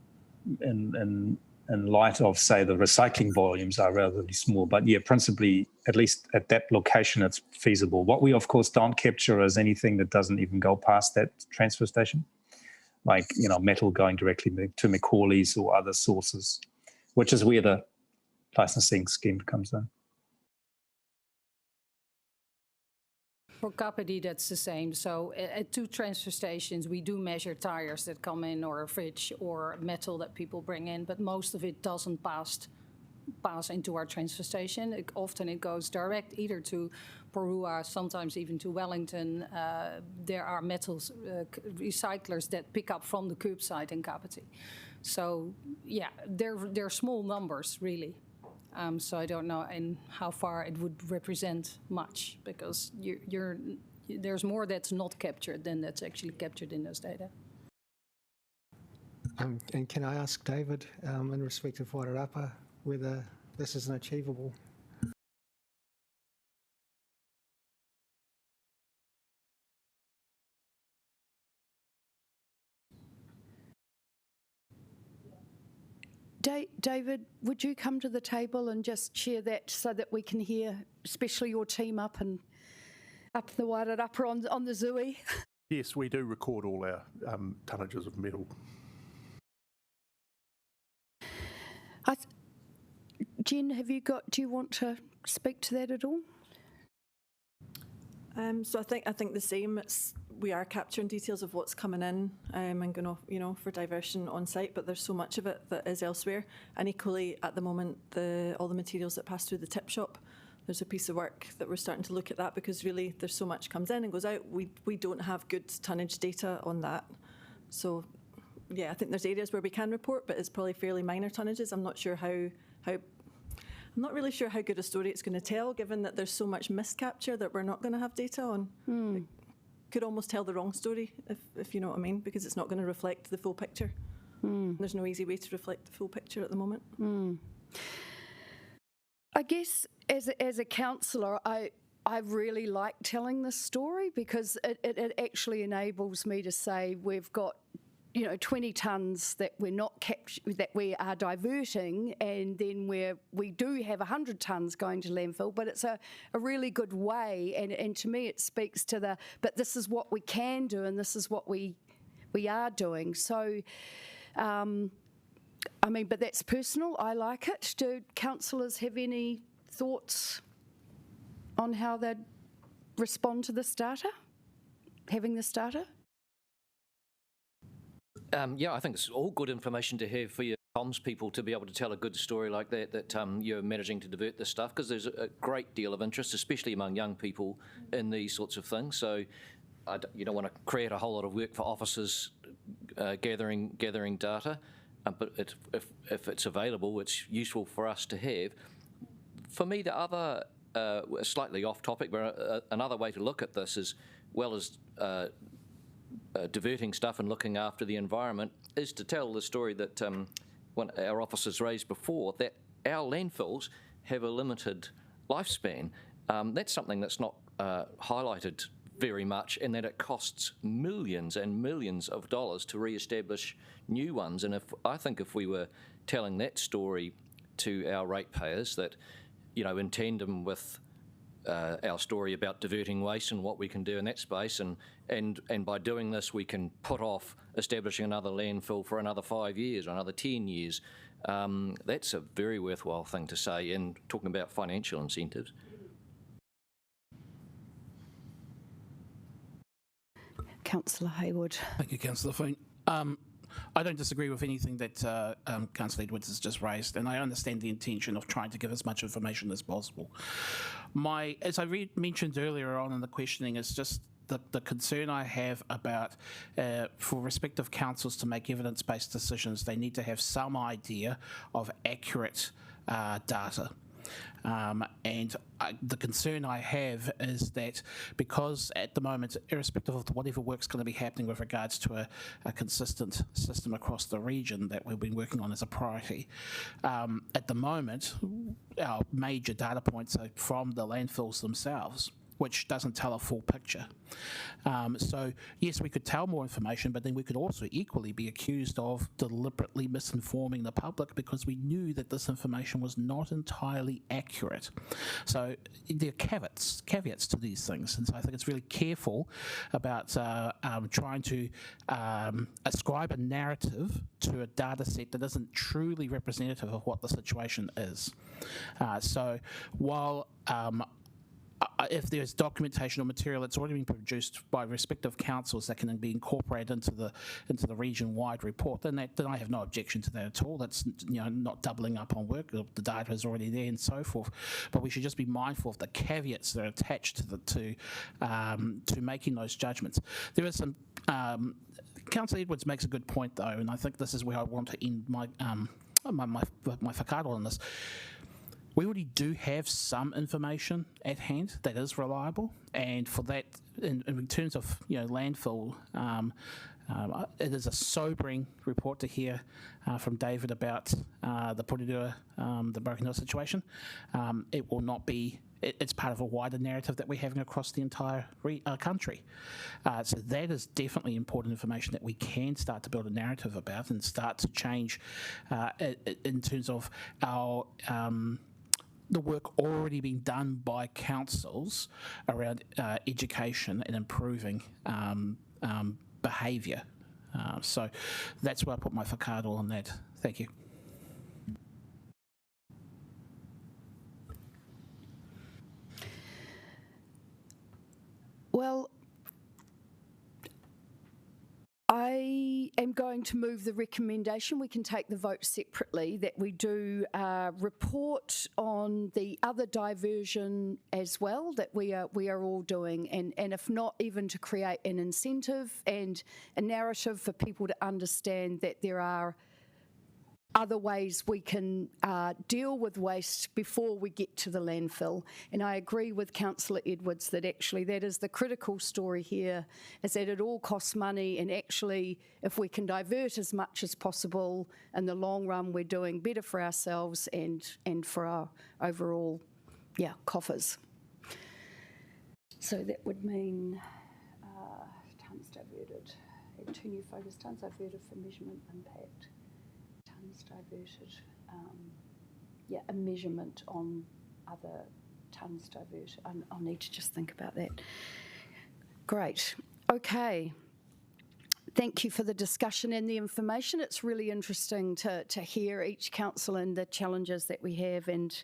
in light of, say, the recycling volumes are relatively small. But yeah, principally, at least at that location, it's feasible. What we, of course, don't capture is anything that doesn't even go past that transfer station, like, metal going directly to Macaulay's or other sources, which is where the licensing scheme comes in. For Kāpiti, that's the same. So at 2 transfer stations, we do measure tires that come in, or a fridge, or metal that people bring in, but most of it doesn't pass into our transfer station. Often it goes direct either to Porua, sometimes even to Wellington. There are metals recyclers that pick up from the curbside in Kāpiti. So yeah, they're small numbers, really. So I don't know in how far it would represent much, because there's more that's not captured than that's actually captured in those data. And can I ask David, in respect of Wairarapa, whether this is an achievable? David, would you come to the table and just share that so that we can hear, especially your team up the Wairarapa on the Zui? Yes, we do record all our tonnages of metal. Jen, do you want to speak to that at all? So I think the same. We are capturing details of what's coming in and going off, for diversion on site, but there's so much of it that is elsewhere. And equally, at the moment, all the materials that pass through the tip shop, there's a piece of work that we're starting to look at that, because really there's so much comes in and goes out. We don't have good tonnage data on that. So yeah, I think there's areas where we can report, but it's probably fairly minor tonnages. I'm not really sure how good a story it's going to tell, given that there's so much miscapture that we're not going to have data on. could almost tell the wrong story, if you know what I mean, because it's not going to reflect the full picture. There's no easy way to reflect the full picture at the moment. I guess as a councillor, I really like telling this story because it actually enables me to say we've got 20 tonnes that we're not that we are diverting, and then we do have 100 tonnes going to landfill, but it's a really good way, and to me it speaks to but this is what we can do and this is what we are doing. So, but that's personal. I like it. Do councillors have any thoughts on how they'd respond to this data, having this data? Yeah, I think it's all good information to have for your comms people to be able to tell a good story like that you're managing to divert this stuff, because there's a great deal of interest, especially among young people, in these sorts of things. So you don't want to create a whole lot of work for officers gathering data, but if it's available, it's useful for us to have. For me, the other, slightly off topic, but another way to look at this, as well as diverting stuff and looking after the environment, is to tell the story that one our officers raised before, that our landfills have a limited lifespan. That's something that's not highlighted very much, in that it costs millions and millions of dollars to re-establish new ones. And I think if we were telling that story to our ratepayers, that in tandem with our story about diverting waste and what we can do in that space, and by doing this we can put off establishing another landfill for another 5 years or another 10 years, that's a very worthwhile thing to say, and talking about financial incentives. Councillor Hayward. Thank you, Councillor Foon. I don't disagree with anything that Councillor Edwards has just raised, and I understand the intention of trying to give as much information as possible. As I mentioned earlier on in the questioning, is just the concern I have about, for respective councils to make evidence-based decisions, they need to have some idea of accurate data. The concern I have is that, because at the moment, irrespective of whatever work's going to be happening with regards to a consistent system across the region that we've been working on as a priority, at the moment, our major data points are from the landfills themselves, which doesn't tell a full picture. So yes, we could tell more information, but then we could also equally be accused of deliberately misinforming the public because we knew that this information was not entirely accurate. So there are caveats to these things, and so I think it's really careful about trying to ascribe a narrative to a data set that isn't truly representative of what the situation is. So while if there's documentation or material that's already been produced by respective councils that can then be incorporated into the region-wide report, then I have no objection to that at all. That's not doubling up on work. The data is already there and so forth. But we should just be mindful of the caveats that are attached to making those judgments. There is some. Councillor Edwards makes a good point though, and I think this is where I want to end my my whakaaro on this. We already do have some information at hand that is reliable, and for that, in terms of landfill, it is a sobering report to hear from David about the Porirua, the Broken Hill situation. It will not be. It's part of a wider narrative that we're having across the entire country. So that is definitely important information that we can start to build a narrative about and start to change in terms of our. The work already being done by councils around education and improving behaviour. So that's where I put my whakaaro on that. Thank you. Well, I am going to move the recommendation. We can take the vote separately, that we do report on the other diversion as well that we are all doing, and if not, even to create an incentive and a narrative for people to understand that there are other ways we can deal with waste before we get to the landfill. And I agree with Councillor Edwards that actually that is the critical story here, is that it all costs money, and actually if we can divert as much as possible, in the long run we're doing better for ourselves and for our overall, coffers. So that would mean tonnes diverted. Add 2 new focus, tonnes diverted for measurement impact. Tonnes diverted, a measurement on other tonnes diverted. I'll need to just think about that. Great. Okay. Thank you for the discussion and the information. It's really interesting to hear each council and the challenges that we have and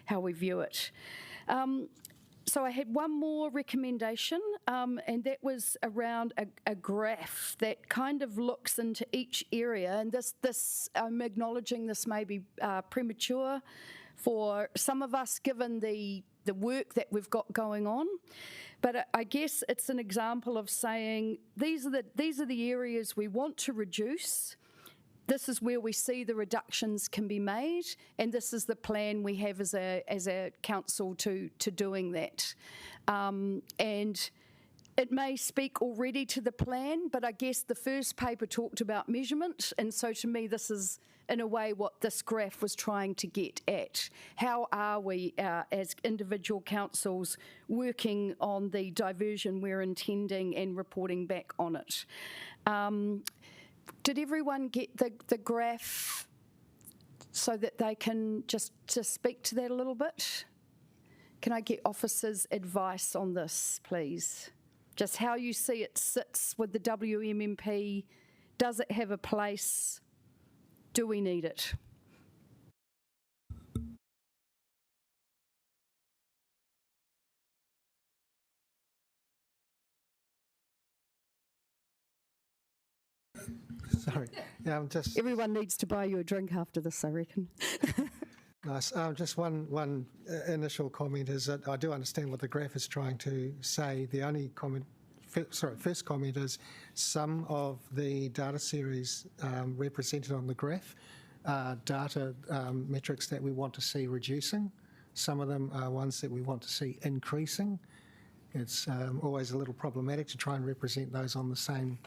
how we view it. So I had one more recommendation, and that was around a graph that kind of looks into each area. And this I'm acknowledging this may be premature for some of us, given the work that we've got going on. But I guess it's an example of saying these are the areas we want to reduce. This is where we see the reductions can be made, and this is the plan we have as a council to doing that. And it may speak already to the plan, but I guess the first paper talked about measurement, and so to me this is in a way what this graph was trying to get at. How are we as individual councils working on the diversion we're intending and reporting back on it? Did everyone get the graph so that they can just speak to that a little bit? Can I get officers' advice on this, please? Just how you see it sits with the WMMP. Does it have a place? Do we need it? Sorry. Yeah, I'm just Everyone needs to buy you a drink after this, I reckon. nice. Just one initial comment is that I do understand what the graph is trying to say. The only comment, first comment is some of the data series represented on the graph are data metrics that we want to see reducing. Some of them are ones that we want to see increasing. It's always a little problematic to try and represent those on the same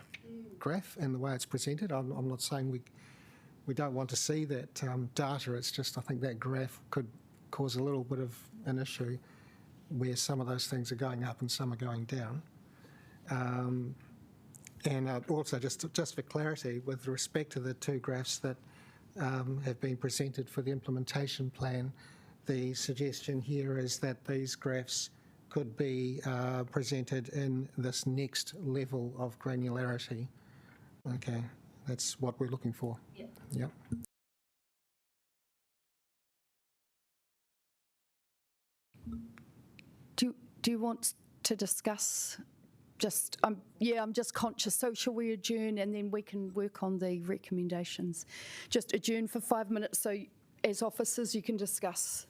graph and the way it's presented. I'm not saying we don't want to see that data. It's just I think that graph could cause a little bit of an issue where some of those things are going up and some are going down. And also just for clarity, with respect to the two graphs that have been presented for the implementation plan, the suggestion here is that these graphs could be presented in this next level of granularity. Okay, that's what we're looking for. Yep. Do you want to discuss? I'm just conscious. So shall we adjourn and then we can work on the recommendations? Just adjourn for 5 minutes so as officers you can discuss.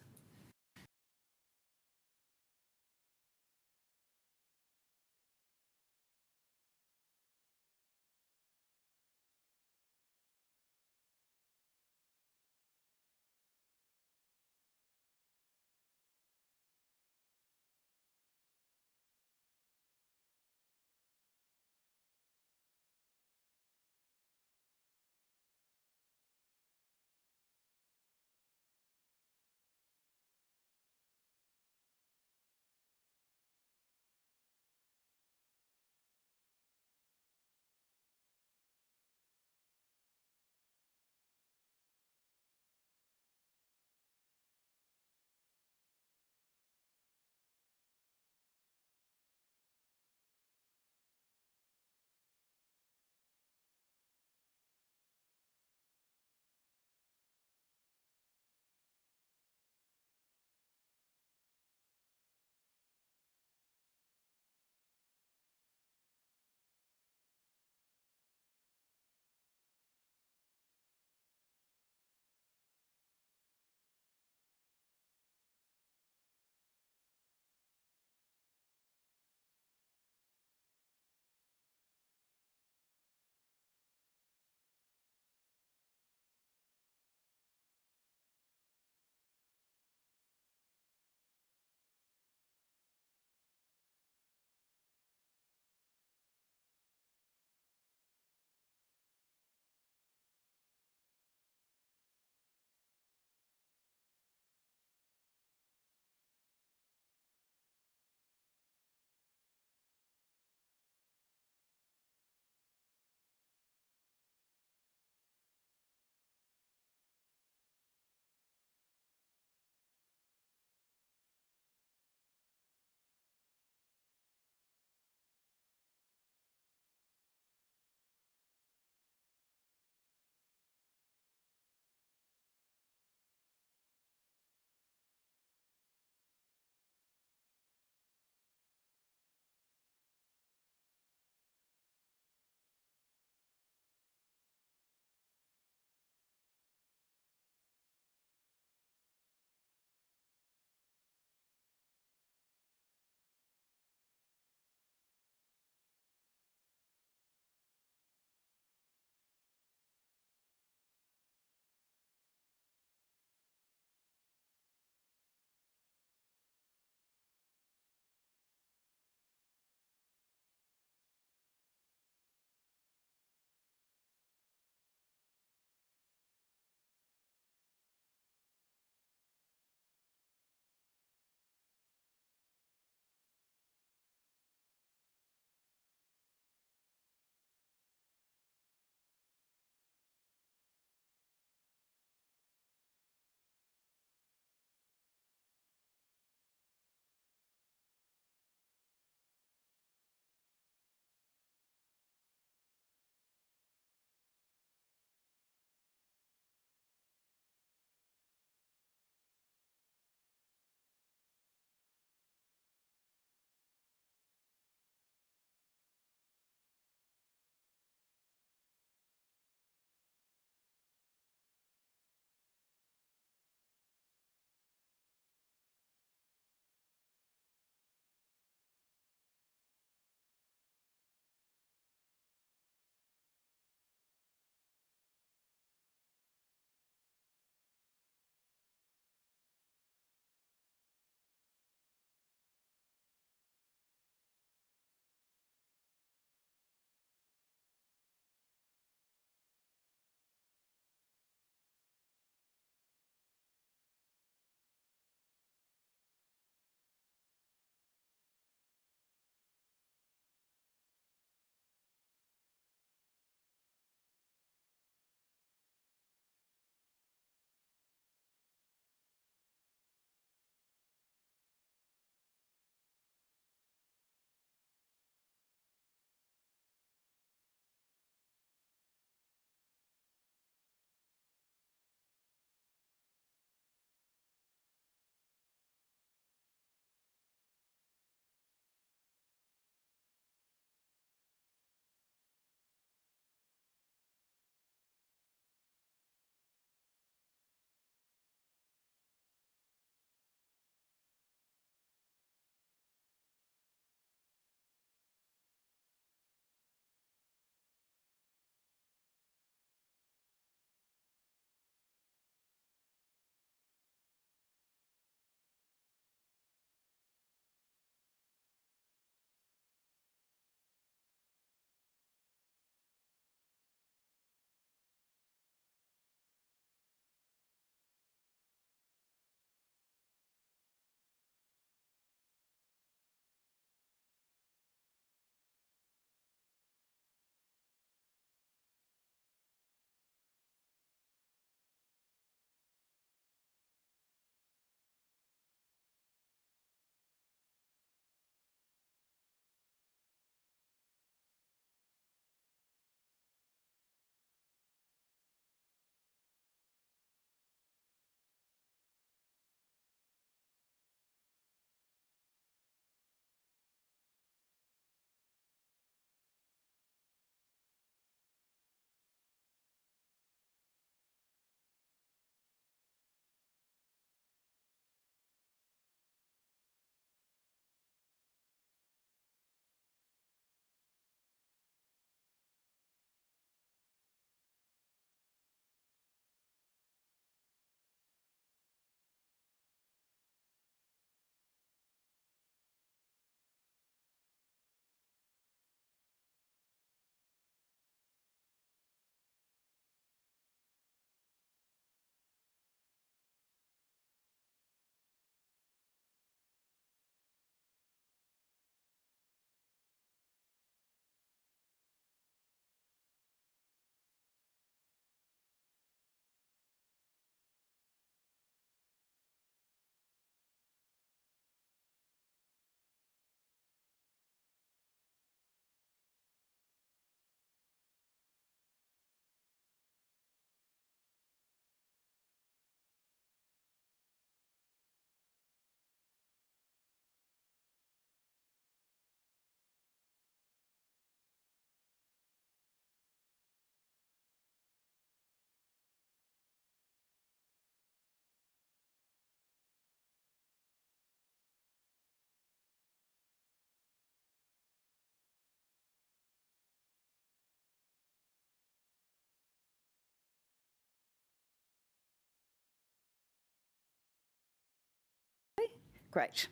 Great.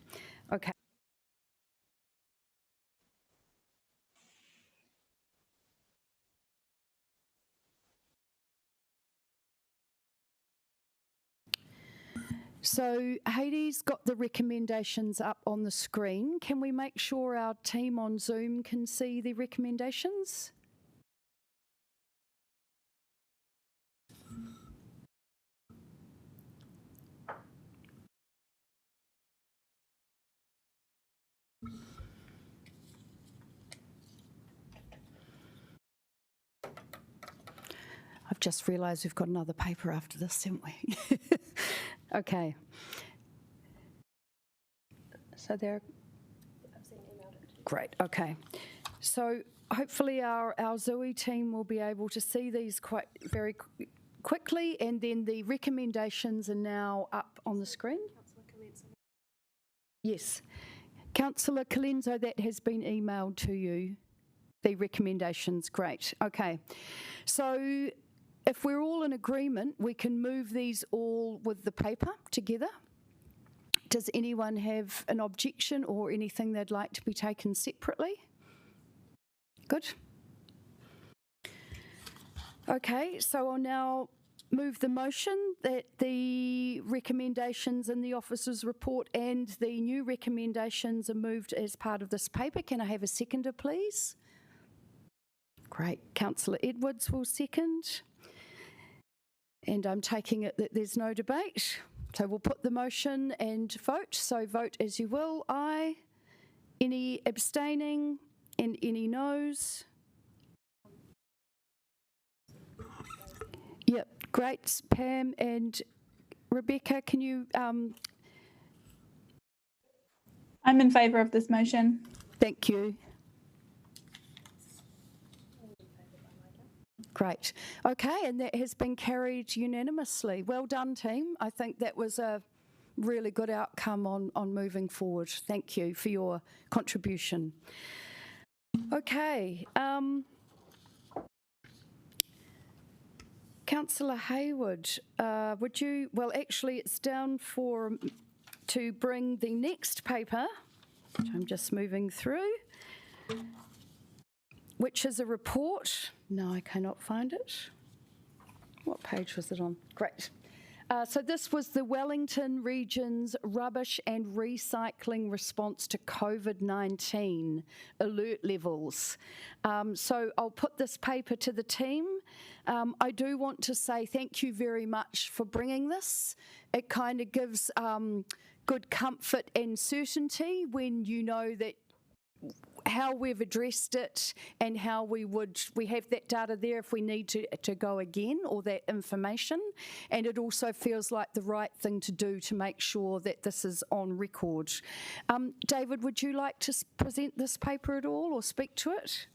Okay. So Hades got the recommendations up on the screen. Can we make sure our team on Zoom can see the recommendations? I've just realised we've got another paper after this, haven't we? Okay. So they're great. Okay. So hopefully our Zooey team will be able to see these quite very quickly, and then the recommendations are now up on the screen. Yes. Councillor Colenso, that has been emailed to you. The recommendations, great. Okay. So if we're all in agreement, we can move these all with the paper together. Does anyone have an objection or anything they'd like to be taken separately? Good. Okay, so I'll now move the motion that the recommendations in the officer's report and the new recommendations are moved as part of this paper. Can I have a seconder, please? Great. Councillor Edwards will second. And I'm taking it that there's no debate. So we'll put the motion and vote. So vote as you will. Aye. Any abstaining and any noes? Yep, great. Pam and Rebecca, can you... I'm in favour of this motion. Thank you. Great. Okay, and that has been carried unanimously. Well done, team. I think that was a really good outcome on moving forward. Thank you for your contribution. Okay. Councillor Hayward, would you... Well, actually, it's down to bring the next paper, which I'm just moving through, which is a report. No, I cannot find it. What page was it on? Great. So this was the Wellington region's rubbish and recycling response to COVID-19 alert levels. So I'll put this paper to the team. I do want to say thank you very much for bringing this. It kind of gives good comfort and certainty when you know that how we've addressed it and how we have that data there if we need to go again, or that information. And it also feels like the right thing to do to make sure that this is on record. David, would you like to present this paper at all or speak to it?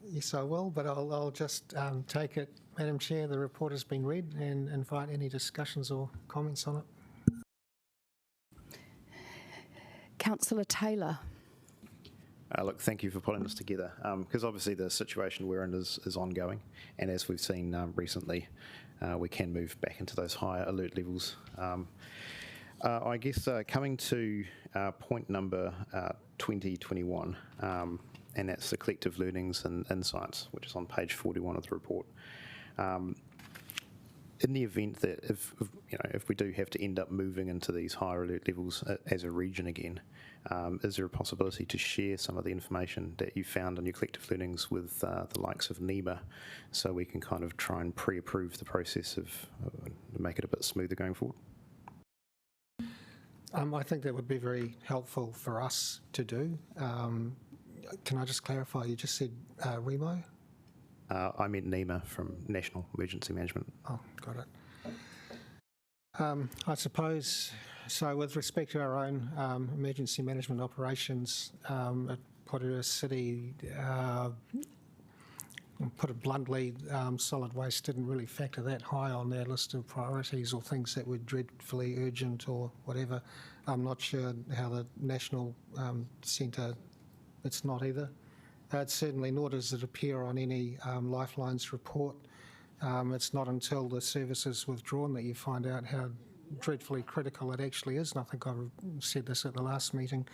Yes, I will, but I'll just take it, Madam Chair, the report has been read, and invite any discussions or comments on it. Councillor Taylor. Look, thank you for putting this together, because obviously the situation we're in is ongoing, and as we've seen recently, we can move back into those higher alert levels. I guess coming to point number 2021, and that's the collective learnings and insights, which is on page 41 of the report. In the event that if we do have to end up moving into these higher alert levels as a region again, is there a possibility to share some of the information that you found in your collective learnings with the likes of NEMA, so we can kind of try and pre-approve the process of make it a bit smoother going forward? I think that would be very helpful for us to do. Can I just clarify, you just said REMO? I meant NEMA from National Emergency Management. Oh, got it. I suppose, so with respect to our own emergency management operations at Porirua City, put it bluntly, solid waste didn't really factor that high on their list of priorities or things that were dreadfully urgent or whatever. I'm not sure how the National Centre, it's not either. Certainly nor does it appear on any Lifelines report. It's not until the service is withdrawn that you find out how dreadfully critical it actually is, and I think I said this at the last meeting.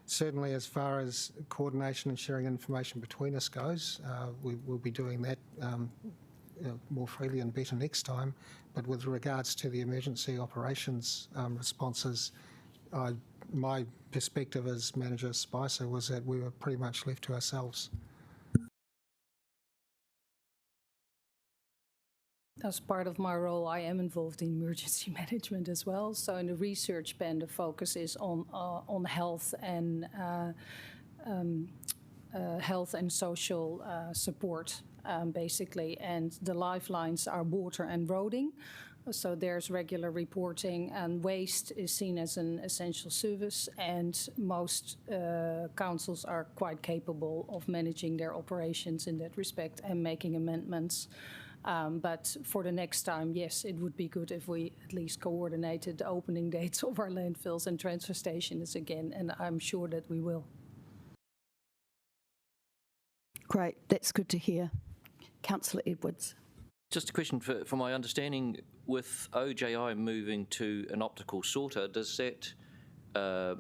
Certainly as far as coordination and sharing information between us goes, we will be doing that more freely and better next time. But with regards to the emergency operations responses, my perspective as manager of Spicer was that we were pretty much left to ourselves. As part of my role, I am involved in emergency management as well. So in the research pen, the focus is on health and social support, basically. And the lifelines are water and roading. So there's regular reporting, and waste is seen as an essential service, and most councils are quite capable of managing their operations in that respect and making amendments. But for the next time, yes, it would be good if we at least coordinated the opening dates of our landfills and transfer stations again, and I'm sure that we will. Great, that's good to hear. Councillor Edwards. Just a question for my understanding, with OJI moving to an optical sorter, does that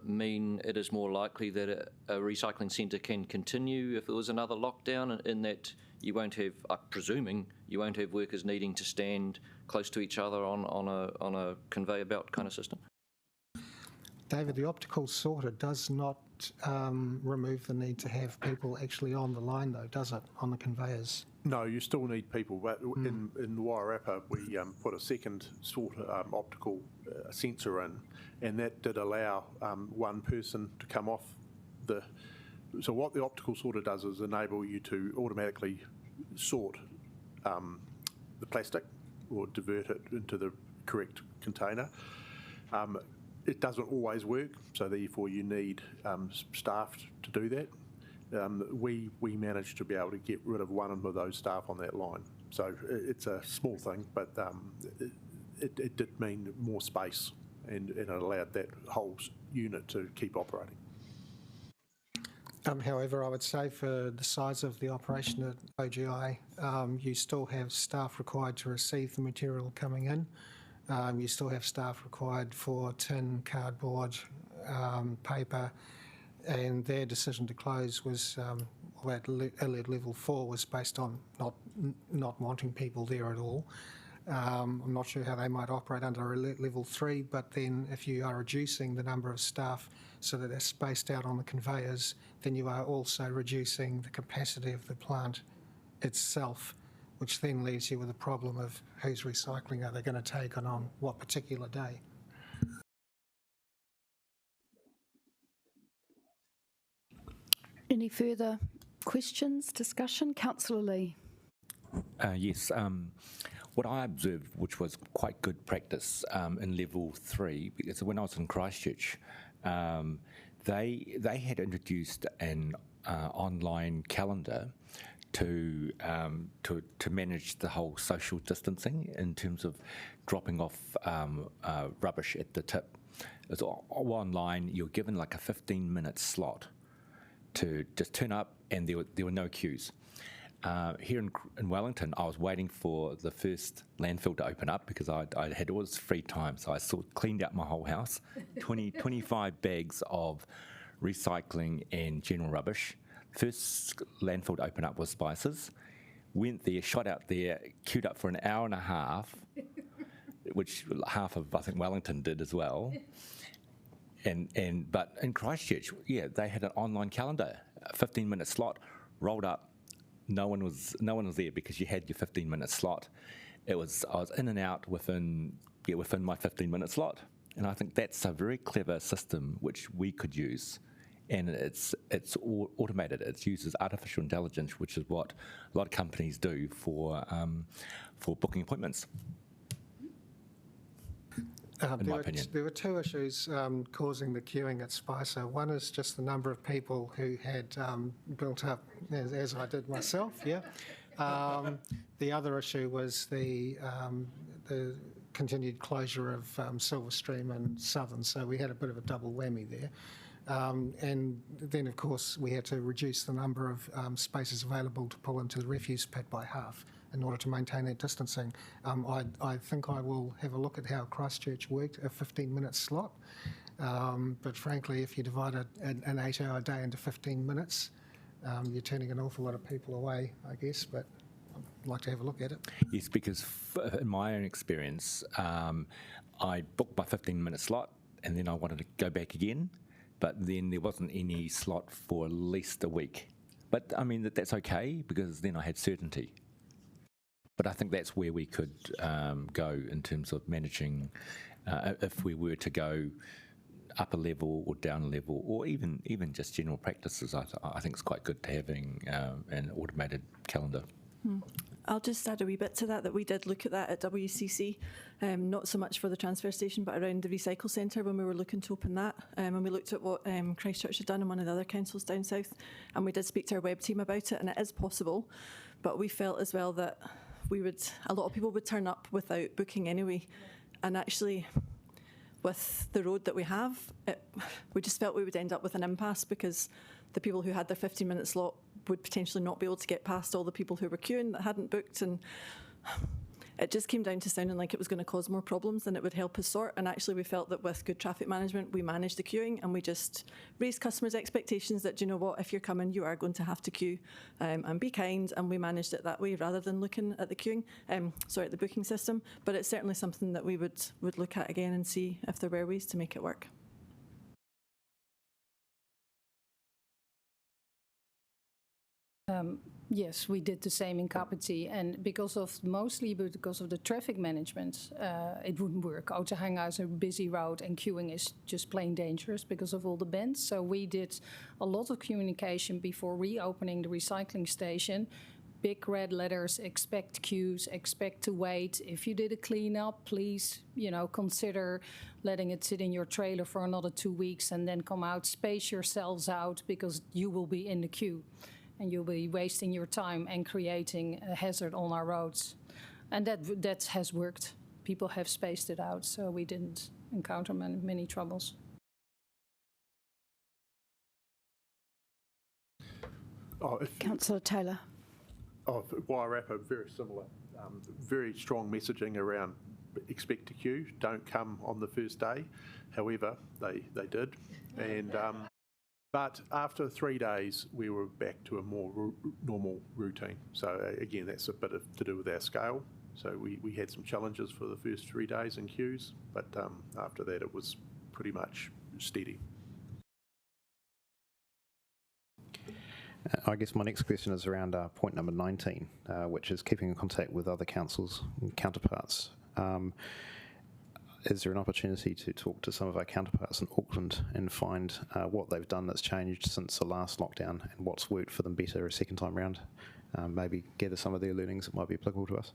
mean it is more likely that a recycling centre can continue if there was another lockdown, in that you won't have, I'm presuming, you won't have workers needing to stand close to each other on a conveyor belt kind of system? David, the optical sorter does not remove the need to have people actually on the line, though, does it, on the conveyors? No, you still need people, but in the Wairarapa we put a second sorter optical sensor in, and that did allow one person to come off the... So what the optical sorter does is enable you to automatically sort the plastic or divert it into the correct container. It doesn't always work, so therefore you need staff to do that. We managed to be able to get rid of one of those staff on that line. So it's a small thing, but it did mean more space, and it allowed that whole unit to keep operating. However, I would say for the size of the operation at OGI, you still have staff required to receive the material coming in. You still have staff required for tin, cardboard, paper, and their decision to close was, at level 4, was based on not wanting people there at all. I'm not sure how they might operate under alert level 3, but then if you are reducing the number of staff so that they're spaced out on the conveyors, then you are also reducing the capacity of the plant itself, which then leaves you with a problem of whose recycling are they going to take on what particular day. Any further questions, discussion? Councillor Lee. Yes. What I observed, which was quite good practice in level 3, because when I was in Christchurch, they had introduced an online calendar to manage the whole social distancing in terms of dropping off rubbish at the tip. It was online. You're given like a 15-minute slot to just turn up, and there were no queues. Here in Wellington, I was waiting for the first landfill to open up because I had all this free time, so I cleaned out my whole house, 25 bags of recycling and general rubbish. First landfill to open up was Spices. Went there, shot out there, queued up for an hour and a half, which half of, I think, Wellington did as well. But in Christchurch, yeah, they had an online calendar, a 15-minute slot, rolled up. No one was there because you had your 15-minute slot. I was in and out within my 15-minute slot, and I think that's a very clever system which we could use, and it's automated. It uses artificial intelligence, which is what a lot of companies do for booking appointments. In my opinion. There were two issues causing the queuing at Spicer. One is just the number of people who had built up, as I did myself, yeah. The other issue was the continued closure of Silverstream and Southern, so we had a bit of a double whammy there. And then, of course, we had to reduce the number of spaces available to pull into the refuse pit by half. in order to maintain that distancing. I think I will have a look at how Christchurch worked, a 15-minute slot. But frankly, if you divide an 8-hour day into 15 minutes, you're turning an awful lot of people away, I guess, but I'd like to have a look at it. Yes, because in my own experience, I booked my 15-minute slot and then I wanted to go back again, but then there wasn't any slot for at least a week. But I mean, that's okay because then I had certainty. But I think that's where we could go in terms of managing if we were to go up a level or down a level, or even just general practices. I think it's quite good to having an automated calendar. I'll just add a wee bit to that we did look at that at WCC, not so much for the transfer station, but around the recycle centre when we were looking to open that. And we looked at what Christchurch had done and one of the other councils down south, and we did speak to our web team about it, and it is possible, but we felt as well that a lot of people would turn up without booking anyway, and actually with the road that we have, we just felt we would end up with an impasse because the people who had their 15-minute slot would potentially not be able to get past all the people who were queuing that hadn't booked, and it just came down to sounding like it was going to cause more problems than it would help us sort. And actually we felt that with good traffic management we managed the queuing, and we just raised customers' expectations that, do you know what, if you're coming you are going to have to queue, and be kind, and we managed it that way rather than looking at the queuing, at the booking system. But it's certainly something that we would look at again and see if there were ways to make it work. Yes, we did the same in Kāpiti, and mostly because of the traffic management, it wouldn't work. Otahanga is a busy route and queuing is just plain dangerous because of all the bends. So we did a lot of communication before reopening the recycling station. Big red letters, expect queues, expect to wait. If you did a cleanup, please, consider letting it sit in your trailer for another 2 weeks and then come out, space yourselves out because you will be in the queue. And you'll be wasting your time and creating a hazard on our roads. And that has worked. People have spaced it out, so we didn't encounter many troubles. Councillor Taylor. Wairarapa, very similar. Very strong messaging around expect to queue, don't come on the first day. However, they did. And but after 3 days, we were back to a more normal routine. So again, that's a bit to do with our scale. So we had some challenges for the first 3 days in queues, but after that, it was pretty much steady. I guess my next question is around point number 19, which is keeping in contact with other councils and counterparts. Is there an opportunity to talk to some of our counterparts in Auckland and find what they've done that's changed since the last lockdown and what's worked for them better a second time round? Maybe gather some of their learnings that might be applicable to us.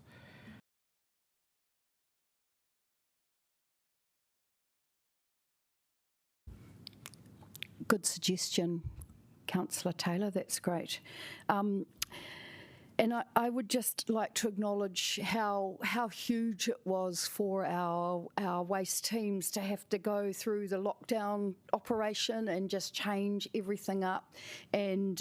Good suggestion, Councillor Taylor, that's great. And I would just like to acknowledge how huge it was for our waste teams to have to go through the lockdown operation and just change everything up, and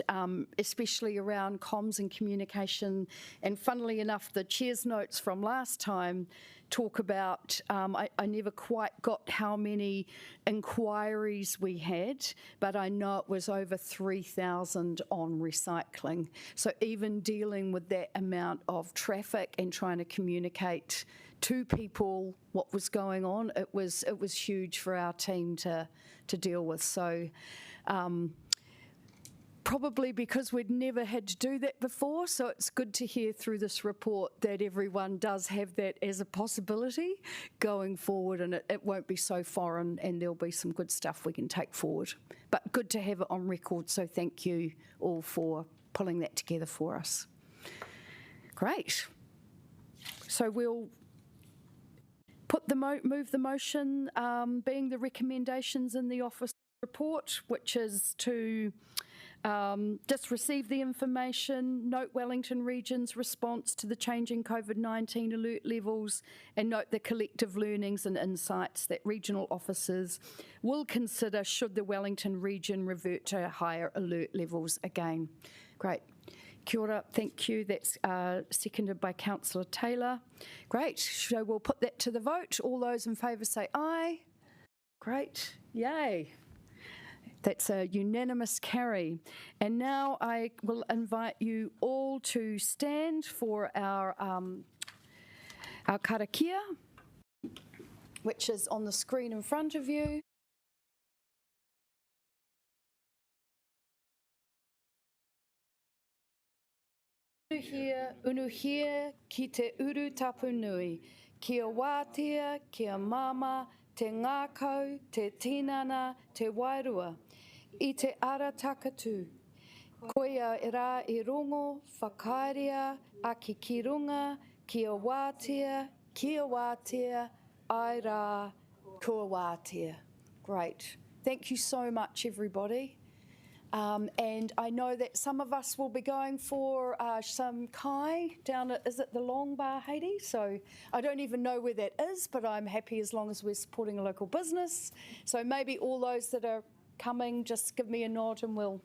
especially around comms and communication. And funnily enough, the chair's notes from last time talk about, I never quite got how many inquiries we had, but I know it was over 3,000 on recycling. So even dealing with that amount of traffic and trying to communicate to people what was going on, it was huge for our team to deal with. So probably because we'd never had to do that before, so it's good to hear through this report that everyone does have that as a possibility going forward, and it won't be so foreign, and there'll be some good stuff we can take forward. But good to have it on record, so thank you all for pulling that together for us. Great. So we'll move the motion being the recommendations in the office report, which is to just receive the information, note Wellington Region's response to the changing COVID-19 alert levels, and note the collective learnings and insights that regional officers will consider should the Wellington Region revert to higher alert levels again. Great. Kia ora, thank you. That's seconded by Councillor Taylor. Great, so we'll put that to the vote. All those in favour say aye. Great, yay. That's a unanimous carry. And now I will invite you all to stand for our Karakia, which is on the screen in front of you. Unuhia ki te uru tapu nui, kia wātea, kia mama, te ngākau, te tinana, te wairua, I te ara takatū. Koia e rā I rongo, whakaaria, aki ki runga, kia wātea, ai rā, kua wātea. Great. Thank you so much, everybody. And I know that some of us will be going for some kai down at, is it the Long Bar, Haiti? So I don't even know where that is, but I'm happy as long as we're supporting a local business. So maybe all those that are coming, just give me a nod and we'll